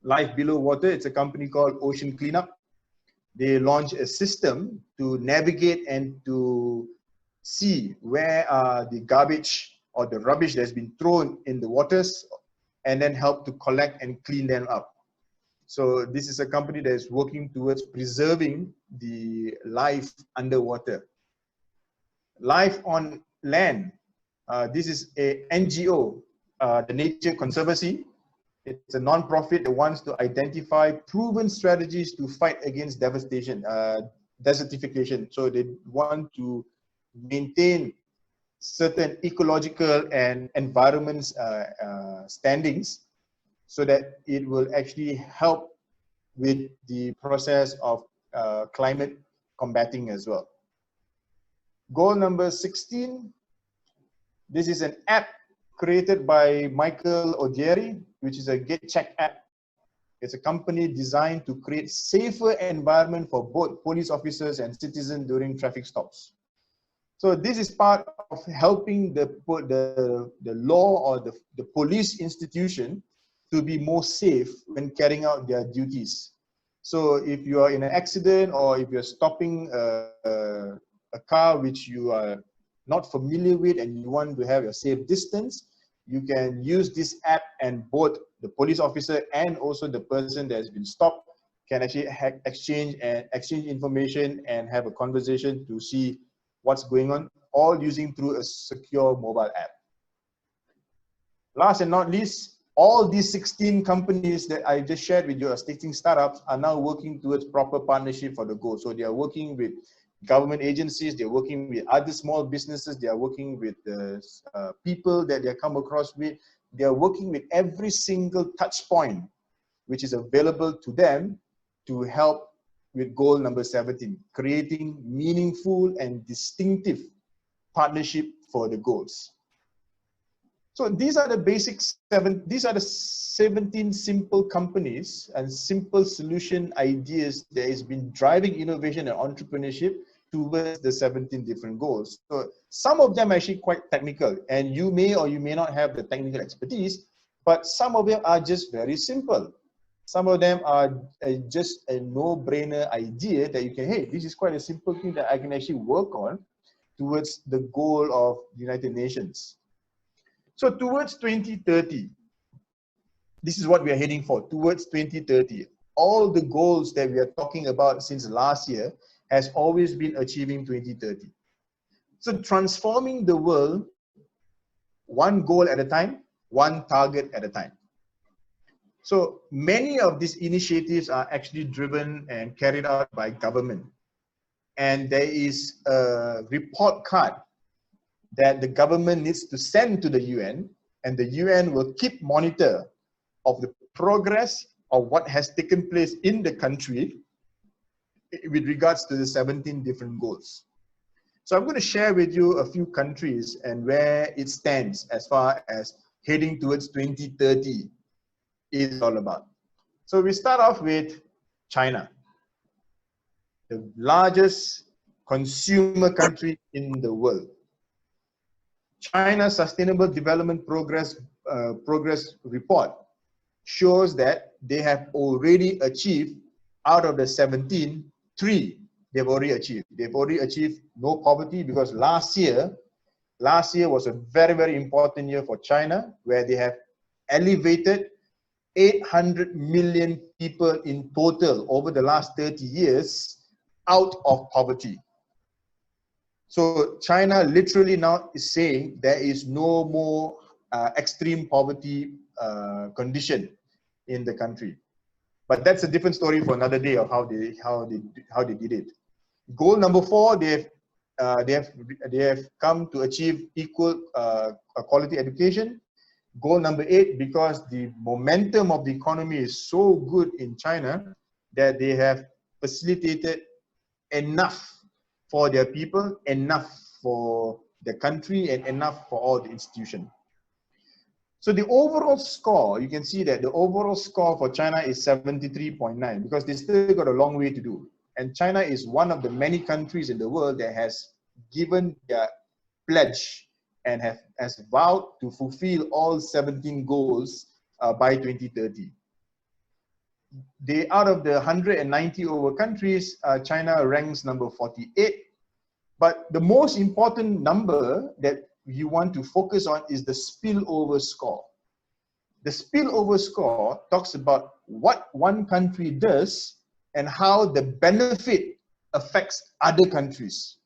Life Below Water. It's a company called Ocean Cleanup. They launched a system to navigate and to see where the garbage or the rubbish that's been thrown in the waters, and then help to collect and clean them up. So this is a company that is working towards preserving the life underwater. Life on land. This is a NGO, the Nature Conservancy. It's a non-profit that wants to identify proven strategies to fight against devastation, desertification. So they want to maintain certain ecological and environment standings, so that it will actually help with the process of climate combating as well. Goal number 16, this is an app created by Michael Odieri, which is a Gate Check app. It's a company designed to create safer environment for both police officers and citizens during traffic stops. So this is part of helping the law or the police institution to be more safe when carrying out their duties. So if you are in an accident or if you're stopping a car which you are not familiar with and you want to have a safe distance, you can use this app, and both the police officer and also the person that has been stopped can actually exchange information and have a conversation to see what's going on, all using through a secure mobile app. Last and not least, all these 16 companies that I just shared with you, 16 startups, are now working towards proper partnership for the goal. So they are working with government agencies, they're working with other small businesses, they are working with people that they come across with, they are working with every single touch point which is available to them to help with goal number 17, creating meaningful and distinctive partnership for the goals. So these are the these are the 17 simple companies and simple solution ideas that has been driving innovation and entrepreneurship towards the 17 different goals. So some of them are actually quite technical, and you may or you may not have the technical expertise, but some of them are just very simple. Some of them are just a no-brainer idea that you can, hey, this is quite a simple thing that I can actually work on towards the goal of the United Nations. So towards 2030, this is what we are heading for, towards 2030. All the goals that we are talking about since last year has always been achieving 2030. So transforming the world, one goal at a time, one target at a time. So many of these initiatives are actually driven and carried out by government. And there is a report card that the government needs to send to the UN, and the UN will keep monitor of the progress of what has taken place in the country with regards to the 17 different goals. So I'm going to share with you a few countries and where it stands as far as heading towards 2030 is all about. So we start off with China, the largest consumer country in the world. China's Sustainable Development Progress Report shows that they have already achieved, out of the 17, 3 they've already achieved. They've already achieved no poverty, because last year was a very, very important year for China, where they have elevated 800 million people in total over the last 30 years out of poverty. So China literally now is saying there is no more extreme poverty condition in the country. But that's a different story for another day of how they did it. Goal number 4, they have come to achieve equal quality education. Goal number 8, because the momentum of the economy is so good in China that they have facilitated enough for their people, enough for the country, and enough for all the institutions. So the overall score, you can see that the overall score for China is 73.9, because they still got a long way to do. And China is one of the many countries in the world that has given their pledge and has vowed to fulfill all 17 goals by 2030. Out of the 190 over countries, China ranks number 48. But the most important number that you want to focus on is the spillover score. The spillover score talks about what one country does and how the benefit affects other countries.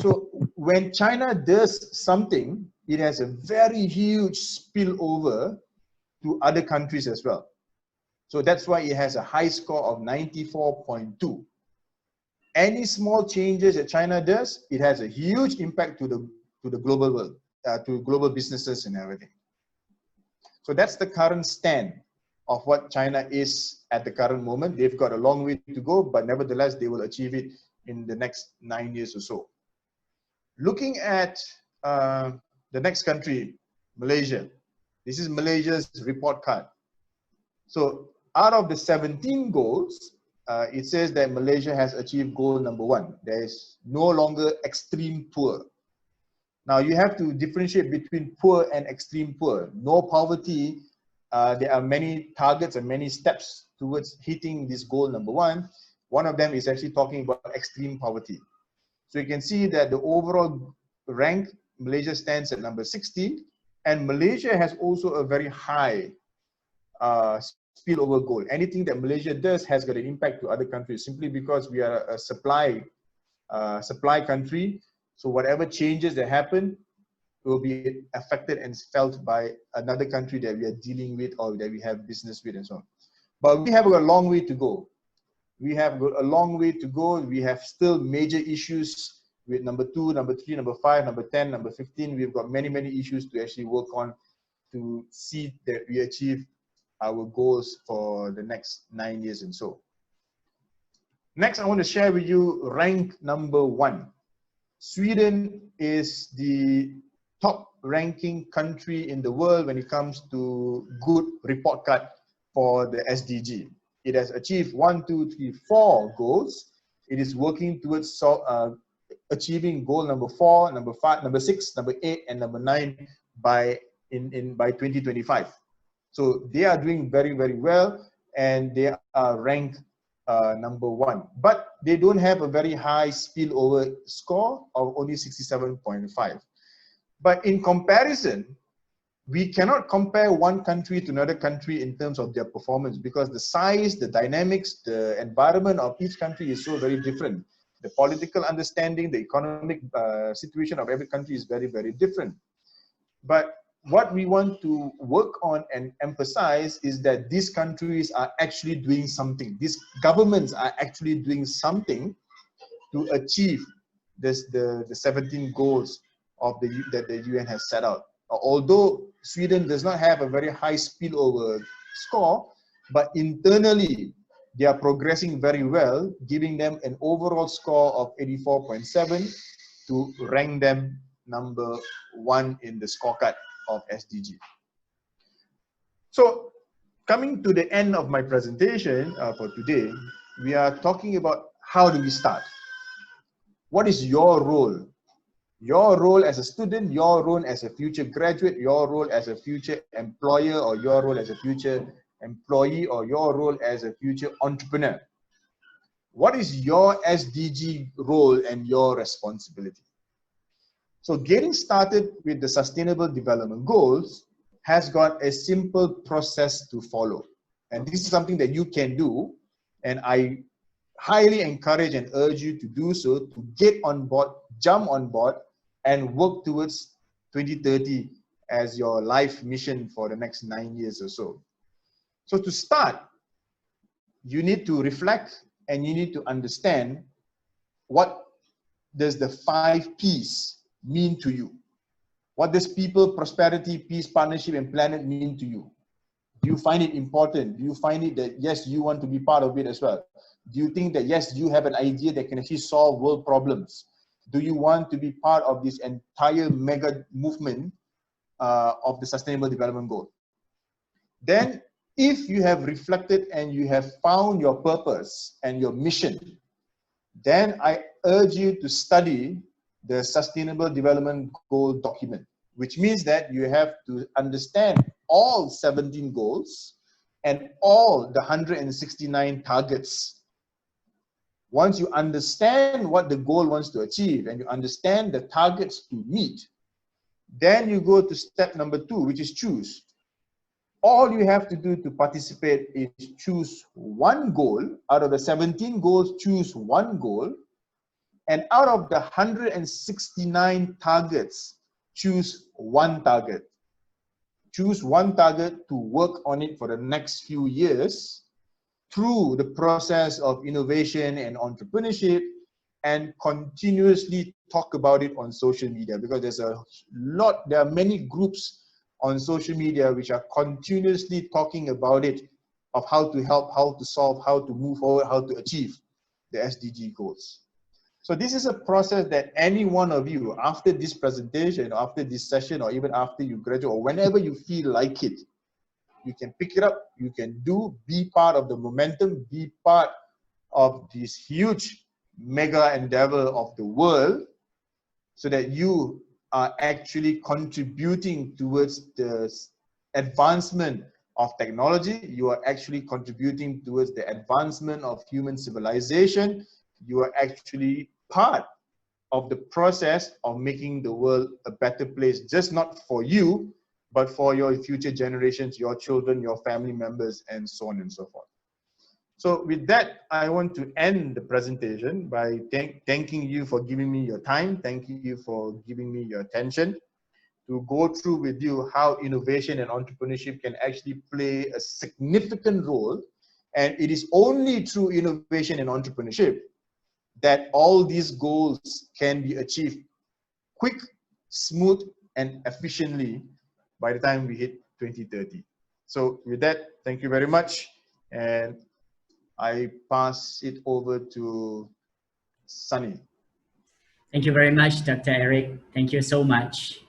So when China does something, it has a very huge spillover to other countries as well. So that's why it has a high score of 94.2. Any small changes that China does, it has a huge impact to the global world, to global businesses and everything. So that's the current stand of what China is at the current moment. They've got a long way to go, but nevertheless, they will achieve it in the next 9 years or so. Looking at the next country, Malaysia. This is Malaysia's report card. So out of the 17 goals, it says that Malaysia has achieved goal number 1. There is no longer extreme poor. Now you have to differentiate between poor and extreme poor. No poverty, there are many targets and many steps towards hitting this goal number 1. One of them is actually talking about extreme poverty. So you can see that the overall rank, Malaysia stands at number 60, and Malaysia has also a very high spillover goal. Anything that Malaysia does has got an impact to other countries simply because we are a supply country. So whatever changes that happen will be affected and felt by another country that we are dealing with or that we have business with and so on. But we have a long way to go. We have got a long way to go. We have still major issues with number 2, number 3, number 5, number 10, number 15. We've got many, many issues to actually work on to see that we achieve our goals for the next 9 years and so. Next, I want to share with you rank number 1. Sweden is the top ranking country in the world when it comes to good report card for the SDG. It has achieved 1, 2, 3, 4 goals. It is working towards achieving goal number 4, number 5, number 6, number 8, and number 9 by 2025. So they are doing very, very well, and they are ranked number 1. But they don't have a very high spillover score of only 67.5. But in comparison, we cannot compare one country to another country in terms of their performance because the size, the dynamics, the environment of each country is so very different. The political understanding, the economic situation of every country is very, very different. But what we want to work on and emphasize is that these countries are actually doing something. These governments are actually doing something to achieve the 17 goals of that the UN has set out. Although Sweden does not have a very high spillover score, but internally they are progressing very well, giving them an overall score of 84.7 to rank them number 1 in the scorecard of SDG. So coming to the end of my presentation for today, we are talking about how do we start? What is your role? Your role as a student, your role as a future graduate, your role as a future employer, or your role as a future employee, or your role as a future entrepreneur. What is your SDG role and your responsibility? So getting started with the Sustainable Development Goals has got a simple process to follow. And this is something that you can do, and I highly encourage and urge you to do so, to get on board, jump on board, and work towards 2030 as your life mission for the next 9 years or so. So to start, you need to reflect and you need to understand what does the 5 P's mean to you. What does people, prosperity, peace, partnership, and planet mean to you? Do you find it important? Do you find it that, yes, you want to be part of it as well? Do you think that, yes, you have an idea that can actually solve world problems? Do you want to be part of this entire mega movement of the Sustainable Development Goal? Then, if you have reflected and you have found your purpose and your mission, then I urge you to study the Sustainable Development Goal document, which means that you have to understand all 17 goals and all the 169 targets. Once you understand what the goal wants to achieve and you understand the targets to meet, then you go to step number 2, which is choose. All you have to do to participate is choose one goal. Out of the 17 goals, choose one goal. And out of the 169 targets, choose one target. Choose one target to work on it for the next few years through the process of innovation and entrepreneurship, and continuously talk about it on social media, because there are many groups on social media which are continuously talking about it, of how to help, how to solve, how to move forward, how to achieve the SDG goals. So this is a process that any one of you, after this presentation, after this session, or even after you graduate, or whenever you feel like it, you can pick it up, you can be part of the momentum, be part of this huge mega endeavor of the world, so that you are actually contributing towards the advancement of technology. You are actually contributing towards the advancement of human civilization. You are actually part of the process of making the world a better place, just not for you, but for your future generations, your children, your family members, and so on and so forth. So with that, I want to end the presentation by thanking you for giving me your time. Thank you for giving me your attention to go through with you how innovation and entrepreneurship can actually play a significant role. And it is only through innovation and entrepreneurship that all these goals can be achieved quick, smooth, and efficiently by the time we hit 2030. So with that, thank you very much. And I pass it over to Sunny. Thank you very much, Dr. Eric. Thank you so much.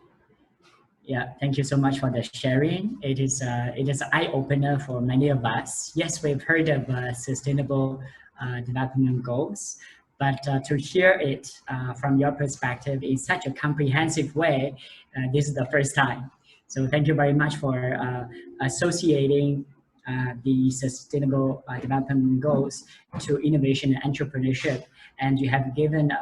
Yeah, thank you so much for the sharing. It is an eye-opener for many of us. Yes, we've heard of sustainable development goals, but to hear it from your perspective in such a comprehensive way, this is the first time. So thank you very much for associating the sustainable development goals to innovation and entrepreneurship. And you have given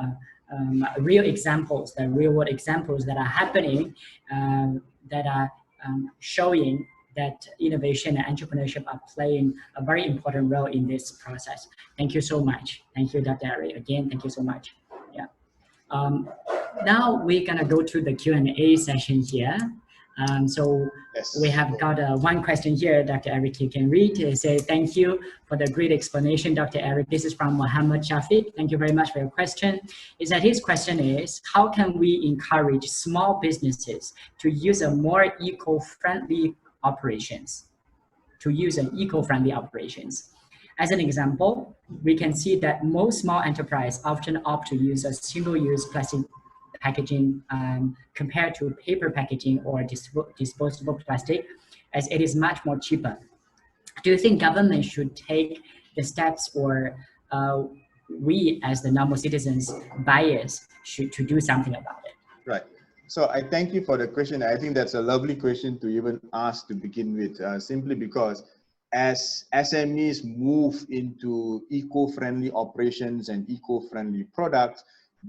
real examples, the real world examples that are happening that are showing that innovation and entrepreneurship are playing a very important role in this process. Thank you so much. Thank you, Dr. Ari. Again, thank you so much. Yeah. Now we're gonna go to the Q&A session here. So yes, we have got one question here, Dr. Eric, you can read. They say, thank you for the great explanation, Dr. Eric. This is from Muhammad Shafiq. Thank you very much for your question. Is that his question is, how can we encourage small businesses to use a more eco-friendly operations? As an example, we can see that most small enterprises often opt to use a single-use plastic packaging compared to paper packaging or disposable plastic, as it is much more cheaper. Do you think government should take the steps, or we as the normal citizens, buyers, should to do something about it? Right. So I thank you for the question. I think that's a lovely question to even ask to begin with, simply because as SMEs move into eco-friendly operations and eco-friendly products,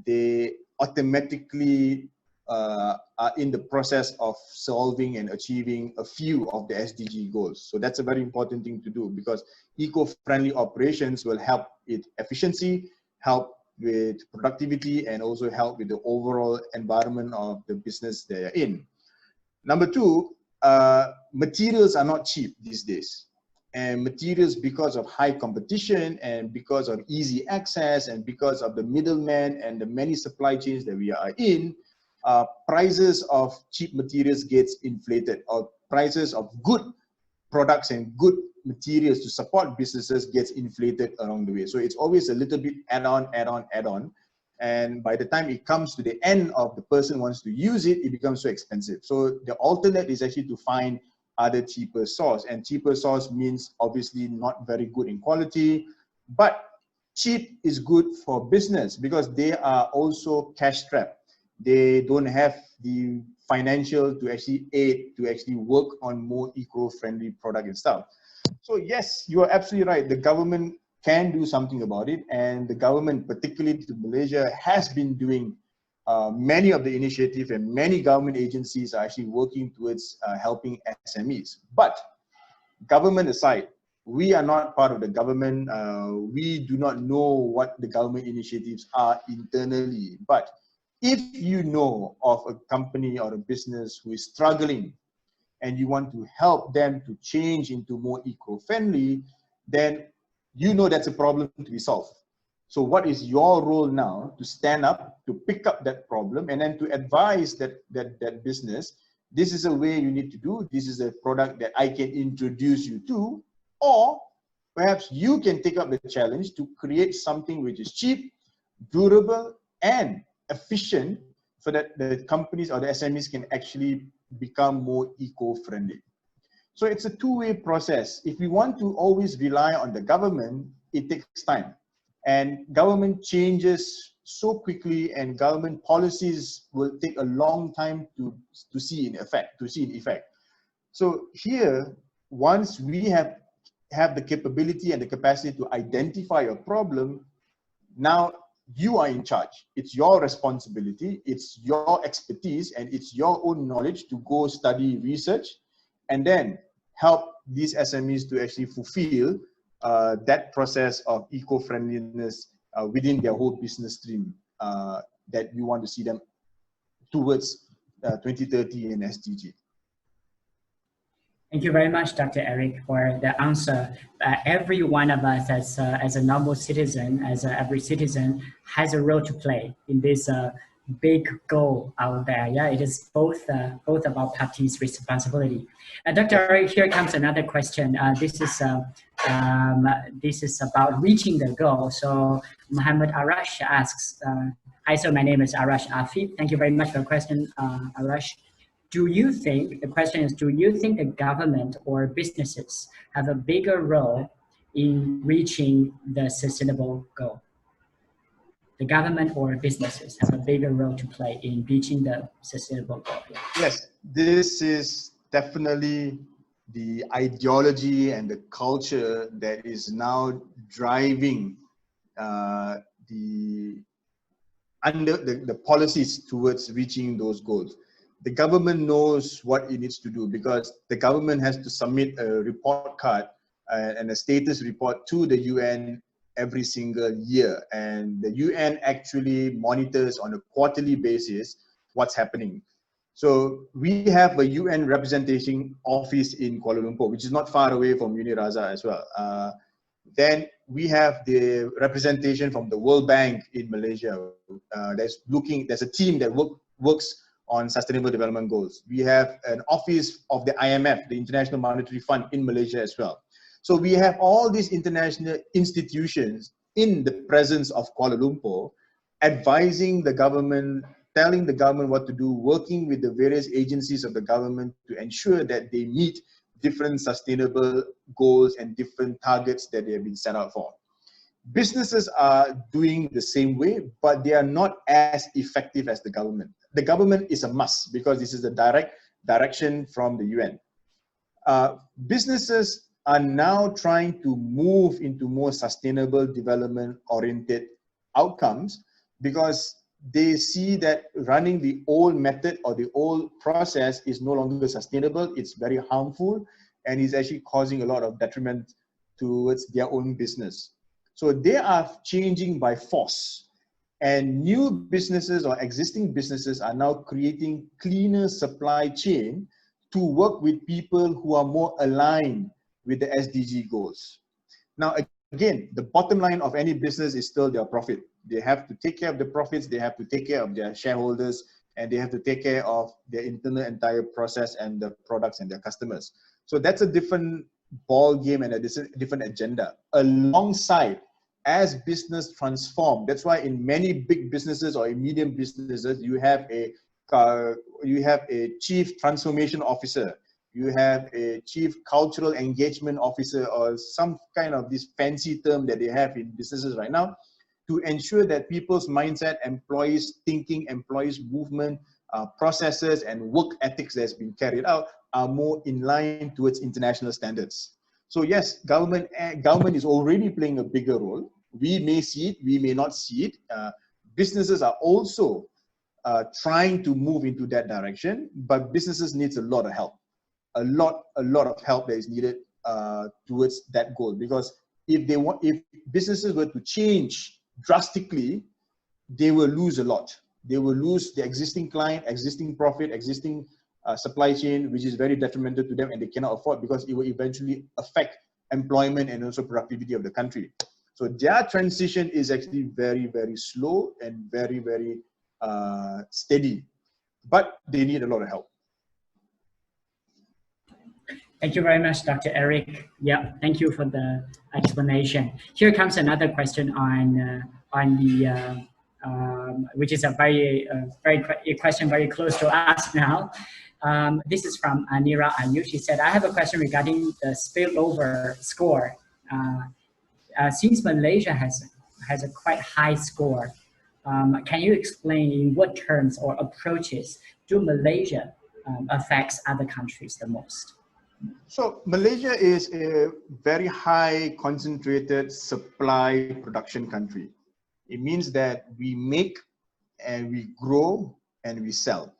they automatically are in the process of solving and achieving a few of the SDG goals. So that's a very important thing to do, because eco-friendly operations will help with efficiency, help with productivity, and also help with the overall environment of the business they're in. Number two, materials are not cheap these days. And materials, because of high competition and because of easy access and because of the middlemen and the many supply chains that we are in, prices of cheap materials gets inflated, or prices of good products and good materials to support businesses gets inflated along the way. So it's always a little bit add on. And by the time it comes to the end of the person wants to use it, it becomes so expensive. So the alternate is actually to find other cheaper source, and cheaper source means obviously not very good in quality, but cheap is good for business because they are also cash strapped. They don't have the financial to actually aid to actually work on more eco-friendly product and stuff. So yes, you are absolutely right. The government can do something about it, and the government, particularly to Malaysia, has been doing many of the initiatives, and many government agencies are actually working towards helping SMEs. But government aside, we are not part of the government. We do not know what the government initiatives are internally. But if you know of a company or a business who is struggling and you want to help them to change into more eco-friendly, then you know that's a problem to be solved. So what is your role now to stand up, to pick up that problem, and then to advise that business, this is a way you need to do, this is a product that I can introduce you to, or perhaps you can take up the challenge to create something which is cheap, durable, and efficient, so that the companies or the SMEs can actually become more eco-friendly. So it's a two-way process. If we want to always rely on the government, it takes time. And government changes so quickly, and government policies will take a long time to see in effect. So here, once we have the capability and the capacity to identify a problem, now you are in charge. It's your responsibility, it's your expertise, and it's your own knowledge to go study, research, and then help these SMEs to actually fulfill that process of eco-friendliness within their whole business stream that you want to see them towards 2030 in SDG. Thank you very much, Dr. Eric, for the answer. Every one of us as a normal citizen, every citizen has a role to play in this big goal out there. Yeah, it is both of our parties' responsibility. Dr. Eric, here comes another question. This is about reaching the goal. So Muhammad Arash asks, hi, so my name is Arash Afif. Thank you very much for the question, Arash. The question is, do you think the government or businesses have a bigger role in reaching the sustainable goal? The government or businesses have a bigger role to play in reaching the sustainable goal. Yes, this is definitely the ideology and the culture that is now driving the policies towards reaching those goals. The government knows what it needs to do because the government has to submit a report card and a status report to the UN every single year. And the UN actually monitors on a quarterly basis what's happening. So we have a UN representation office in Kuala Lumpur, which is not far away from Uni Raza as well. Then we have the representation from the World Bank in Malaysia. There's a team that works on sustainable development goals. We have an office of the IMF, the International Monetary Fund in Malaysia as well. So we have all these international institutions in the presence of Kuala Lumpur, advising the government, telling the government what to do, working with the various agencies of the government to ensure that they meet different sustainable goals and different targets that they have been set out for. Businesses are doing the same way, but they are not as effective as the government. The government is a must because this is the direct direction from the UN. Businesses are now trying to move into more sustainable development oriented outcomes because they see that running the old method or the old process is no longer sustainable, it's very harmful, and is actually causing a lot of detriment towards their own business. So they are changing by force, and new businesses or existing businesses are now creating cleaner supply chain to work with people who are more aligned with the SDG goals. Now, again, the bottom line of any business is still their profit. They have to take care of the profits, they have to take care of their shareholders, and they have to take care of their entire process and the products and their customers. So that's a different ball game and a different agenda. Alongside, as business transform, that's why in many big businesses or in medium businesses, you have a chief transformation officer, you have a chief cultural engagement officer, or some kind of this fancy term that they have in businesses right now, to ensure that people's mindset, employees' thinking, employees' movement, processes and work ethics that's been carried out are more in line towards international standards. So yes, government is already playing a bigger role. We may see it, we may not see it. Businesses are also trying to move into that direction, but businesses needs a lot of help. A lot of help that is needed towards that goal, because if businesses were to change drastically, they will lose a lot. They will lose the existing client, existing profit, existing supply chain, which is very detrimental to them, and they cannot afford because it will eventually affect employment and also productivity of the country. So their transition is actually very, very slow and very, very steady, but they need a lot of help. Thank you very much, Dr. Eric. Yeah, thank you for the explanation. Here comes another question on the which is a question very close to us now. This is from Anira Ayu. She said, I have a question regarding the spillover score. Since Malaysia has a quite high score, can you explain in what terms or approaches do Malaysia affects other countries the most? So Malaysia is a very high concentrated supply production country. It means that we make and we grow and we sell.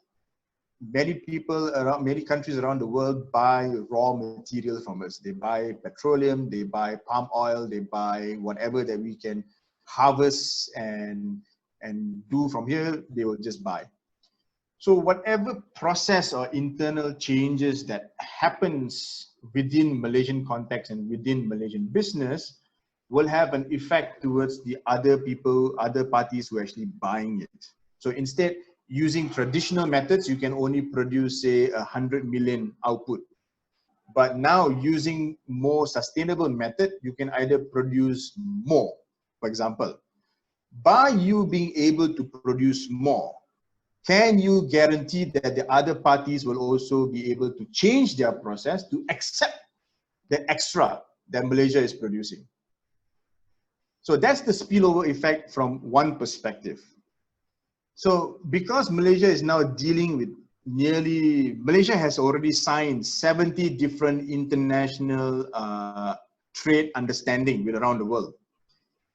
Many people around, many countries around the world buy raw material from us. They buy petroleum, they buy palm oil, they buy whatever that we can harvest and do from here, they will just buy. So whatever process or internal changes that happens within Malaysian context and within Malaysian business will have an effect towards the other people, other parties who are actually buying it. So instead, using traditional methods, you can only produce, say, 100 million output. But now using more sustainable method, you can either produce more. For example, by you being able to produce more, can you guarantee that the other parties will also be able to change their process to accept the extra that Malaysia is producing? So that's the spillover effect from one perspective. So because Malaysia is now dealing with Malaysia has already signed 70 different international trade understanding with around the world.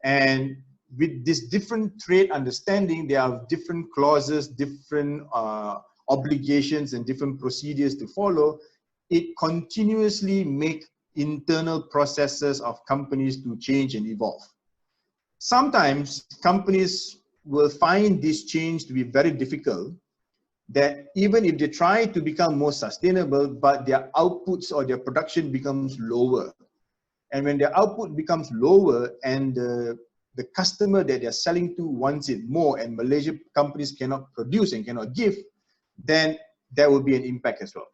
And with this different trade understanding, there are different clauses, different obligations and different procedures to follow. It continuously makes internal processes of companies to change and evolve. Sometimes companies will find this change to be very difficult, that even if they try to become more sustainable, but their outputs or their production becomes lower. And when their output becomes lower and the customer that they're selling to wants it more and Malaysian companies cannot produce and cannot give, then there will be an impact as well.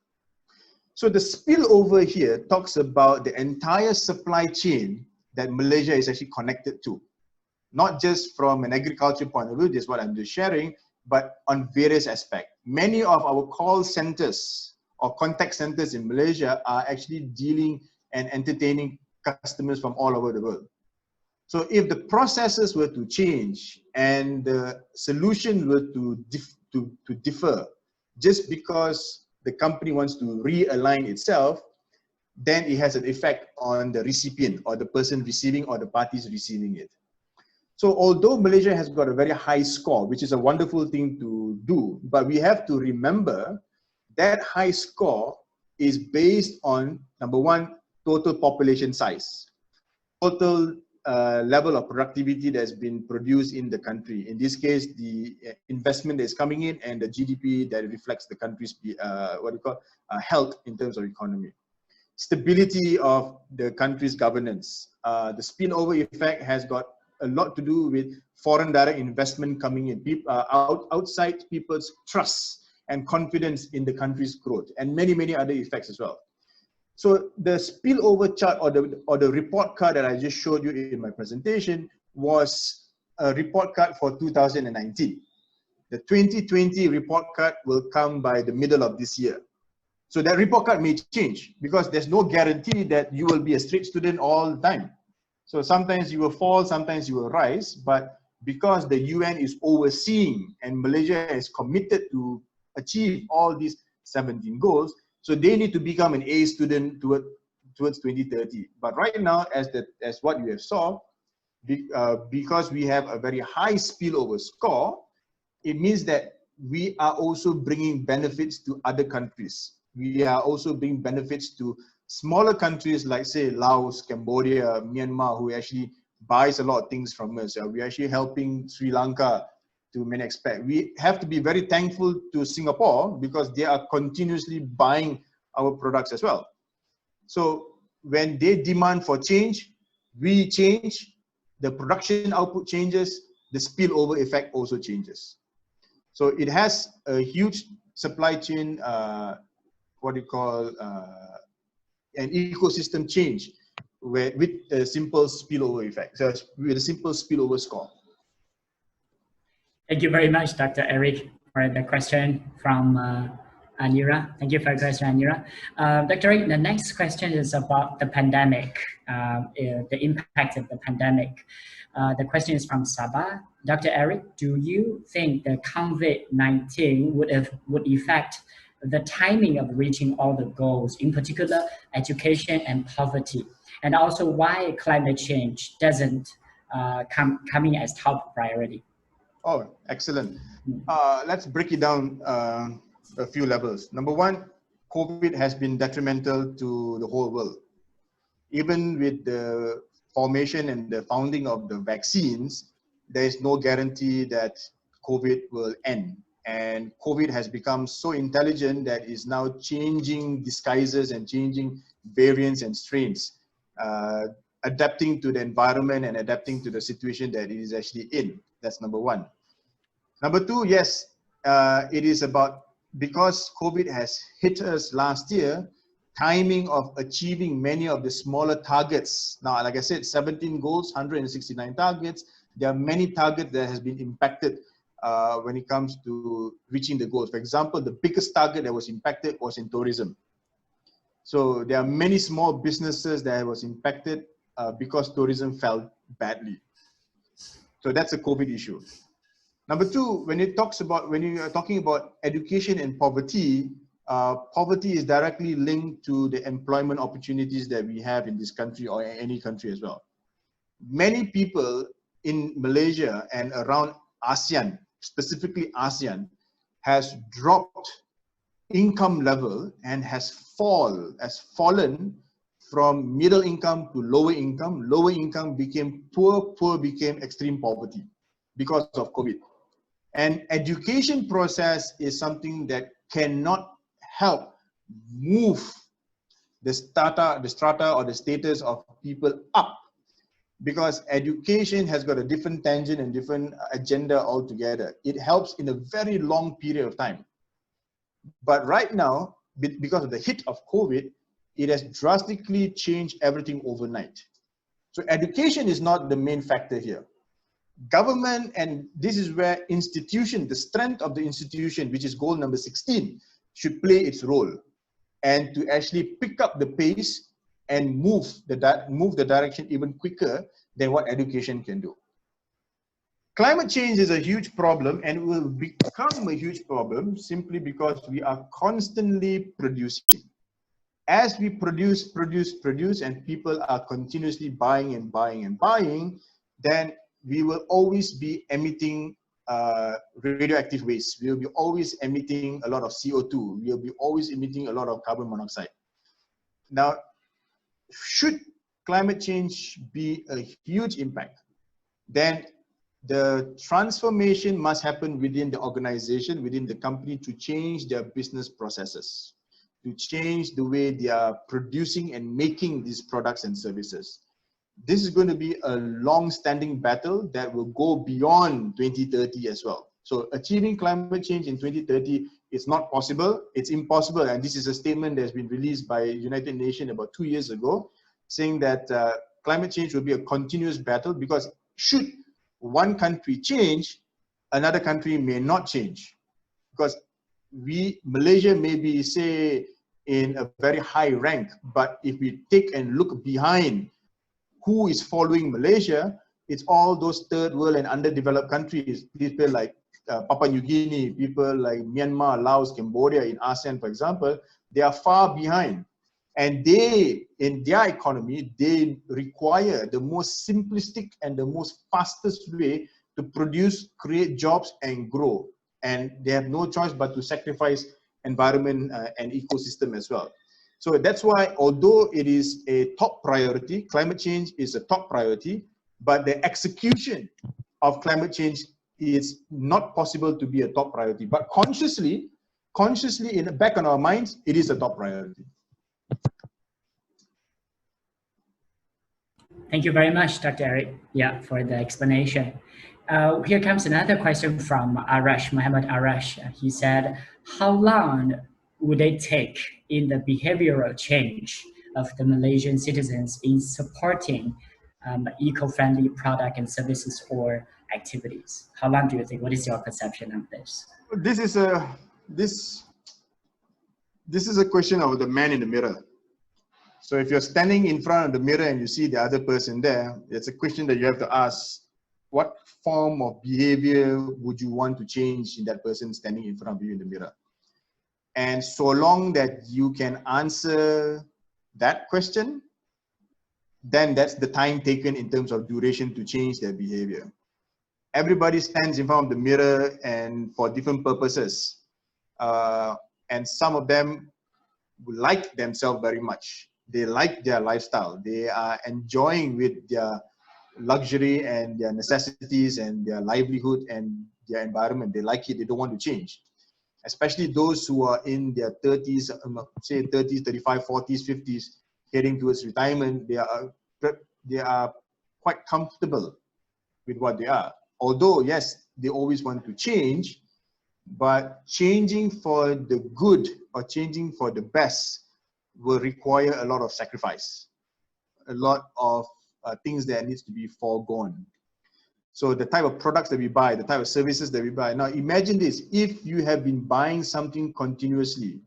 So the spillover here talks about the entire supply chain that Malaysia is actually connected to. Not just from an agriculture point of view, this is what I'm just sharing, but on various aspects. Many of our call centers or contact centers in Malaysia are actually dealing and entertaining customers from all over the world. So if the processes were to change and the solution were to differ, just because the company wants to realign itself, then it has an effect on the recipient or the person receiving or the parties receiving it. So although Malaysia has got a very high score, which is a wonderful thing to do, but we have to remember that high score is based on, number one, total population size, total level of productivity that's been produced in the country. In this case, the investment that is coming in and the GDP that reflects the country's health in terms of economy. Stability of the country's governance. The spillover effect has got a lot to do with foreign direct investment coming in, outside people's trust and confidence in the country's growth, and many, many other effects as well. So the spillover chart or the report card that I just showed you in my presentation was a report card for 2019. The 2020 report card will come by the middle of this year. So that report card may change because there's no guarantee that you will be a straight student all the time. So sometimes you will fall, sometimes you will rise, but because the UN is overseeing and Malaysia is committed to achieve all these 17 goals, so they need to become an A student towards 2030. But right now, as what you have saw, because we have a very high spillover score, it means that we are also bringing benefits to other countries. We are also bringing benefits to smaller countries like, say, Laos, Cambodia, Myanmar, who actually buys a lot of things from us. We're actually helping Sri Lanka to many aspects. We have to be very thankful to Singapore because they are continuously buying our products as well. So when they demand for change, we change, the production output changes, the spillover effect also changes. So it has a huge supply chain, an ecosystem change with a simple spillover effect, so with a simple spillover score. Thank you very much, Dr. Eric, for the question from Anira. Thank you for the question, Anira. Dr. Eric, the next question is about the pandemic, the impact of the pandemic. The question is from Sabah. Dr. Eric, do you think the COVID-19 would affect the timing of reaching all the goals, in particular education and poverty, and also why climate change doesn't coming as top priority? Oh, excellent. Let's break it down a few levels. Number one, COVID has been detrimental to the whole world. Even with the formation and the founding of the vaccines, there is no guarantee that COVID will end. And COVID has become so intelligent that it's now changing disguises and changing variants and strains, adapting to the environment and adapting to the situation that it is actually in. That's number one. Number two, yes, it is about, because COVID has hit us last year, timing of achieving many of the smaller targets. Now, like I said, 17 goals, 169 targets. There are many targets that has been impacted when it comes to reaching the goals. For example, the biggest target that was impacted was in tourism. So there are many small businesses that was impacted because tourism fell badly. So that's a COVID issue. Number two, when you are talking about education and poverty, poverty is directly linked to the employment opportunities that we have in this country or any country as well. Many people in Malaysia and around ASEAN, specifically ASEAN, has dropped income level and has fallen from middle income to lower income. Lower income became poor, poor became extreme poverty because of COVID. And education process is something that cannot help move the strata or the status of people up, because education has got a different tangent and different agenda altogether. It helps in a very long period of time. But right now, because of the hit of COVID, it has drastically changed everything overnight. So education is not the main factor here. Government, and this is where institution, the strength of the institution, which is goal number 16, should play its role, and to actually pick up the pace and move the direction even quicker than what education can do. Climate change is a huge problem, and will become a huge problem simply because we are constantly producing. As we produce, and people are continuously buying and buying and buying, then we will always be emitting radioactive waste. We will be always emitting a lot of CO2. We will be always emitting a lot of carbon monoxide. Now, should climate change be a huge impact, then the transformation must happen within the organization, within the company, to change their business processes, to change the way they are producing and making these products and services. This is going to be a long-standing battle that will go beyond 2030 as well. So achieving climate change in 2030 is not possible. It's impossible. And this is a statement that's been released by United Nations about 2 years ago, saying that climate change will be a continuous battle, because should one country change, another country may not change. Because Malaysia may be, say, in a very high rank, but if we take and look behind who is following Malaysia, it's all those third world and underdeveloped countries, people like Papua New Guinea, people like Myanmar, Laos, Cambodia in ASEAN, for example. They are far behind. And they, in their economy, they require the most simplistic and the most fastest way to produce, create jobs and grow. And they have no choice but to sacrifice environment and ecosystem as well. So that's why, although it is a top priority, climate change is a top priority, but the execution of climate change is not possible to be a top priority. But consciously in the back of our minds, it is a top priority. Thank you very much, Dr. Eric, for the explanation. Here comes another question from Muhammad Arash. He said, how long would it take in the behavioral change of the Malaysian citizens in supporting eco-friendly product and services or activities? How long do you think? What is your perception of this? This is a question of the man in the mirror. So if you're standing in front of the mirror and you see the other person there, it's a question that you have to ask: what form of behavior would you want to change in that person standing in front of you in the mirror? And so long that you can answer that question, then that's the time taken in terms of duration to change their behavior. Everybody stands in front of the mirror and for different purposes. And some of them like themselves very much. They like their lifestyle. They are enjoying with their luxury and their necessities and their livelihood and their environment. They like it. They don't want to change. Especially those who are in their 30s, say 30s, 35, 40s, 50s, heading towards retirement. They are quite comfortable with what they are. Although, yes, they always want to change, but changing for the good or changing for the best will require a lot of sacrifice, a lot of things that needs to be foregone. So the type of products that we buy, the type of services that we buy. Now imagine this, if you have been buying something continuously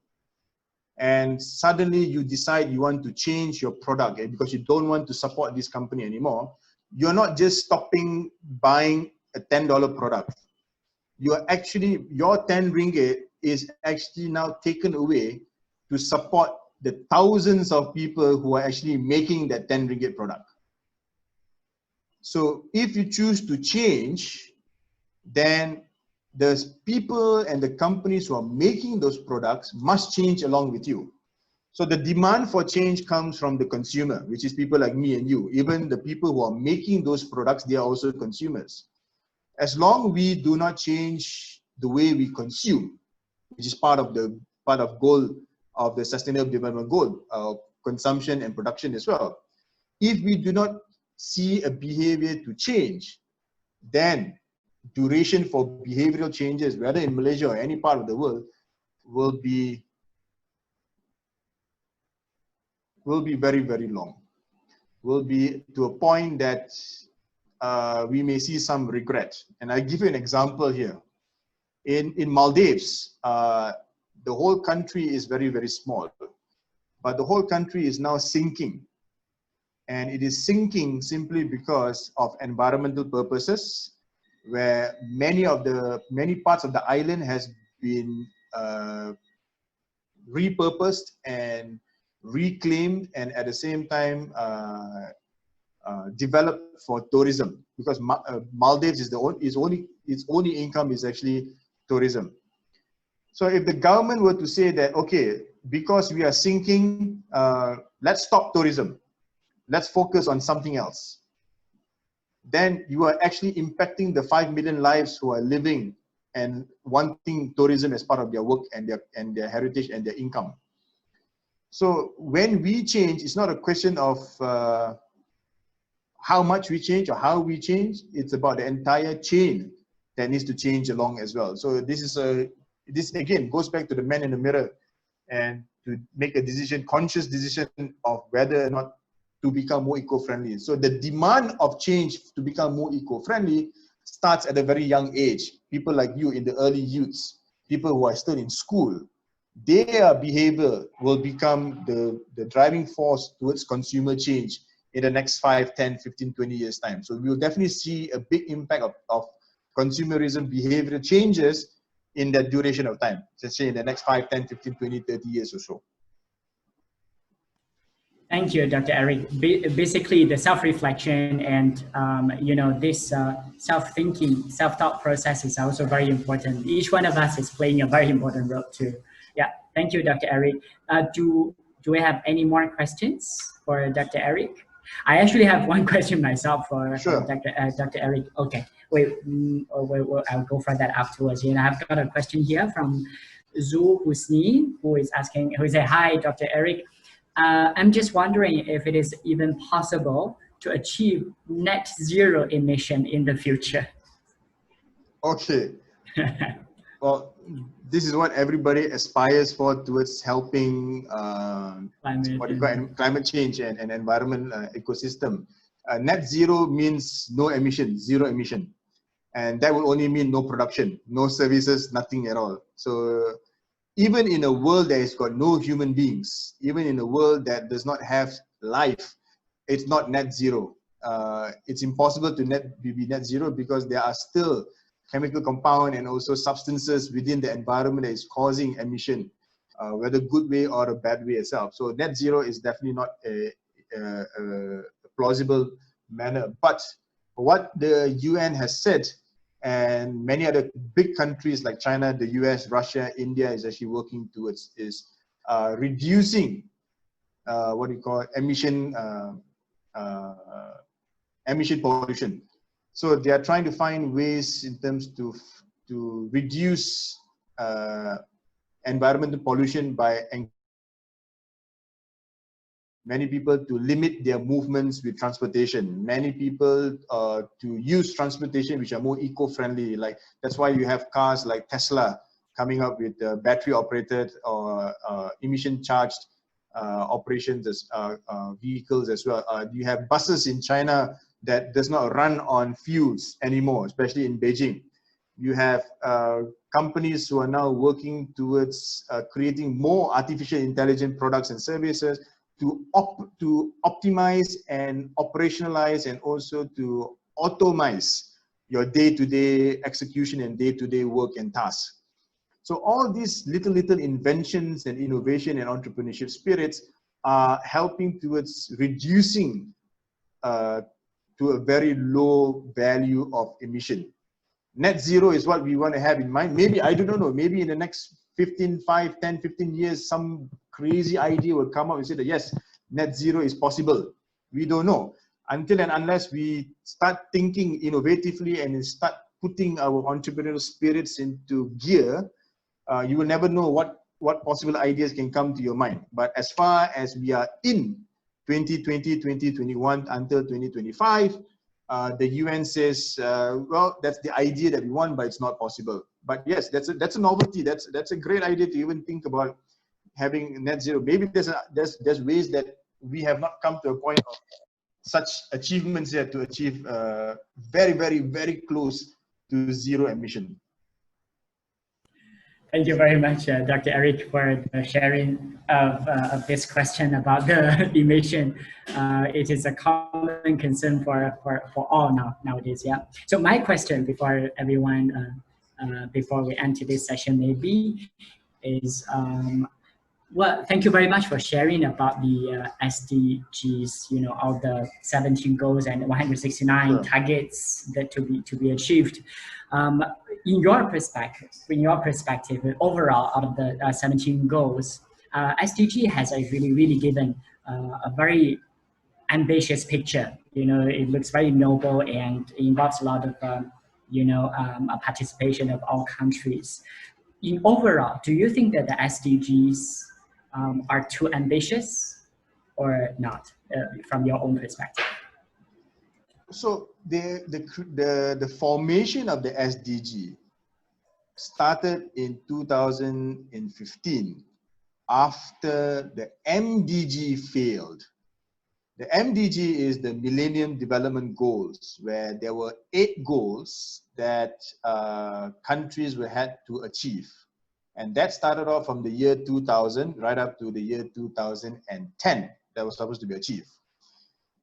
and suddenly you decide you want to change your product because you don't want to support this company anymore, you're not just stopping buying a $10 product. You're actually, your 10 ringgit is actually now taken away to support the thousands of people who are actually making that 10 ringgit product. So if you choose to change, then the people and the companies who are making those products must change along with you. So the demand for change comes from the consumer, which is people like me and you. Even the people who are making those products, they are also consumers. As long as we do not change the way we consume, which is part of goal of the Sustainable Development Goal, consumption and production as well. If we do not see a behavior to change, then duration for behavioral changes, whether in Malaysia or any part of the world, will be very, very long. Will be to a point that we may see some regret. And I give you an example here. In Maldives, the whole country is very, very small, but the whole country is now sinking. And it is sinking simply because of environmental purposes, where many parts of the island has been repurposed and reclaimed, and at the same time developed for tourism, because Maldives is its only income is actually tourism. So if the government were to say that, okay, because we are sinking, let's stop tourism, let's focus on something else, then you are actually impacting the 5 million lives who are living and wanting tourism as part of their work and their heritage and their income. So when we change, it's not a question of how much we change or how we change. It's about the entire chain that needs to change along as well. So this again goes back to the man in the mirror, and to make a decision, conscious decision of whether or not to become more eco-friendly. So the demand of change to become more eco-friendly starts at a very young age. People like you in the early youths, people who are still in school, their behavior will become the driving force towards consumer change in the next 5, 10, 15, 20 years time. So we'll definitely see a big impact of consumerism behavioral changes in that duration of time, let's say in the next 5, 10, 15, 20, 30 years or so. Thank you, Dr. Eric. Basically, the self-reflection and this self-thinking, self-thought process is also very important. Each one of us is playing a very important role too. Yeah, thank you, Dr. Eric. Do we have any more questions for Dr. Eric? I actually have one question myself for Sure. Dr. Eric. Okay, wait, I'll go for that afterwards. And I've got a question here from Zul Husni, who is saying, hi, Dr. Eric. I'm just wondering if it is even possible to achieve net zero emission in the future. Okay. Well, this is what everybody aspires for towards helping climate change and environment ecosystem. Net zero means no emission, zero emission. And that will only mean no production, no services, nothing at all. So even in a world that has got no human beings, even in a world that does not have life, it's not net zero. It's impossible to be net zero because there are still chemical compound and also substances within the environment that is causing emission, whether good way or a bad way itself. So net zero is definitely not a plausible manner. But what the UN has said, and many other big countries like China, the US, Russia, India is actually working towards, is reducing what we call emission pollution. So they are trying to find ways in terms to reduce environmental pollution by many people to limit their movements with transportation, many people to use transportation which are more eco-friendly. Like that's why you have cars like Tesla coming up with battery operated or emission charged operations as vehicles as well. You have buses in China that does not run on fuels anymore, especially in Beijing. You have companies who are now working towards creating more artificial intelligent products and services to optimize and operationalize and also to automize your day-to-day execution and day-to-day work and tasks. So all these little inventions and innovation and entrepreneurship spirits are helping towards reducing to a very low value of emission. Net zero is what we want to have in mind. Maybe, I don't know, maybe in the next 10, 15 years, some crazy idea will come up and say that yes, net zero is possible. We don't know. Until and unless we start thinking innovatively and start putting our entrepreneurial spirits into gear, you will never know what possible ideas can come to your mind. But as far as we are in 2020, 2021 until 2025, the UN says, well, that's the idea that we want, but it's not possible. But yes, that's a novelty. That's a great idea to even think about having net zero. Maybe there's ways that we have not come to a point of such achievements yet to achieve very close to zero emission. Thank you very much, Dr. Eric, for the sharing of this question about the emission. It is a common concern for all nowadays. Yeah. So my question before everyone, before we enter this session, maybe is well, thank you very much for sharing about the SDGs. You know, all the 17 goals and 169 targets that to be achieved. In your perspective, overall, out of the 17 goals, SDG has really given a very ambitious picture. You know, it looks very noble and it involves a lot of participation of all countries. In overall, do you think that the SDGs are too ambitious or not, from your own perspective? So the formation of the SDG started in 2015 after the MDG failed. The MDG is the Millennium Development Goals, where there were 8 goals that countries had to achieve. And that started off from the year 2000 right up to the year 2010 that was supposed to be achieved.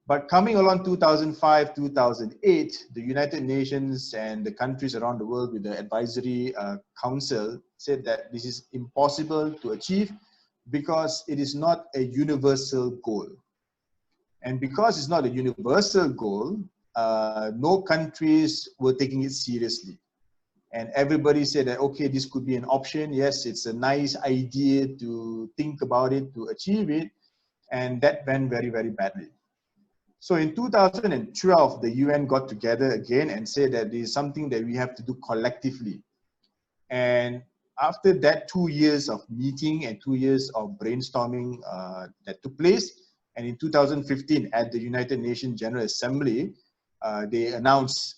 But coming along 2005, 2008, the United Nations and the countries around the world with the advisory council said that this is impossible to achieve because it is not a universal goal. And because it's not a universal goal, no countries were taking it seriously. And everybody said that, okay, this could be an option. Yes, it's a nice idea to think about it, to achieve it. And that went very badly. So in 2012, the UN got together again and said that this is something that we have to do collectively. And after that 2 years of meeting and 2 years of brainstorming that took place, and in 2015 at the United Nations General Assembly, they announced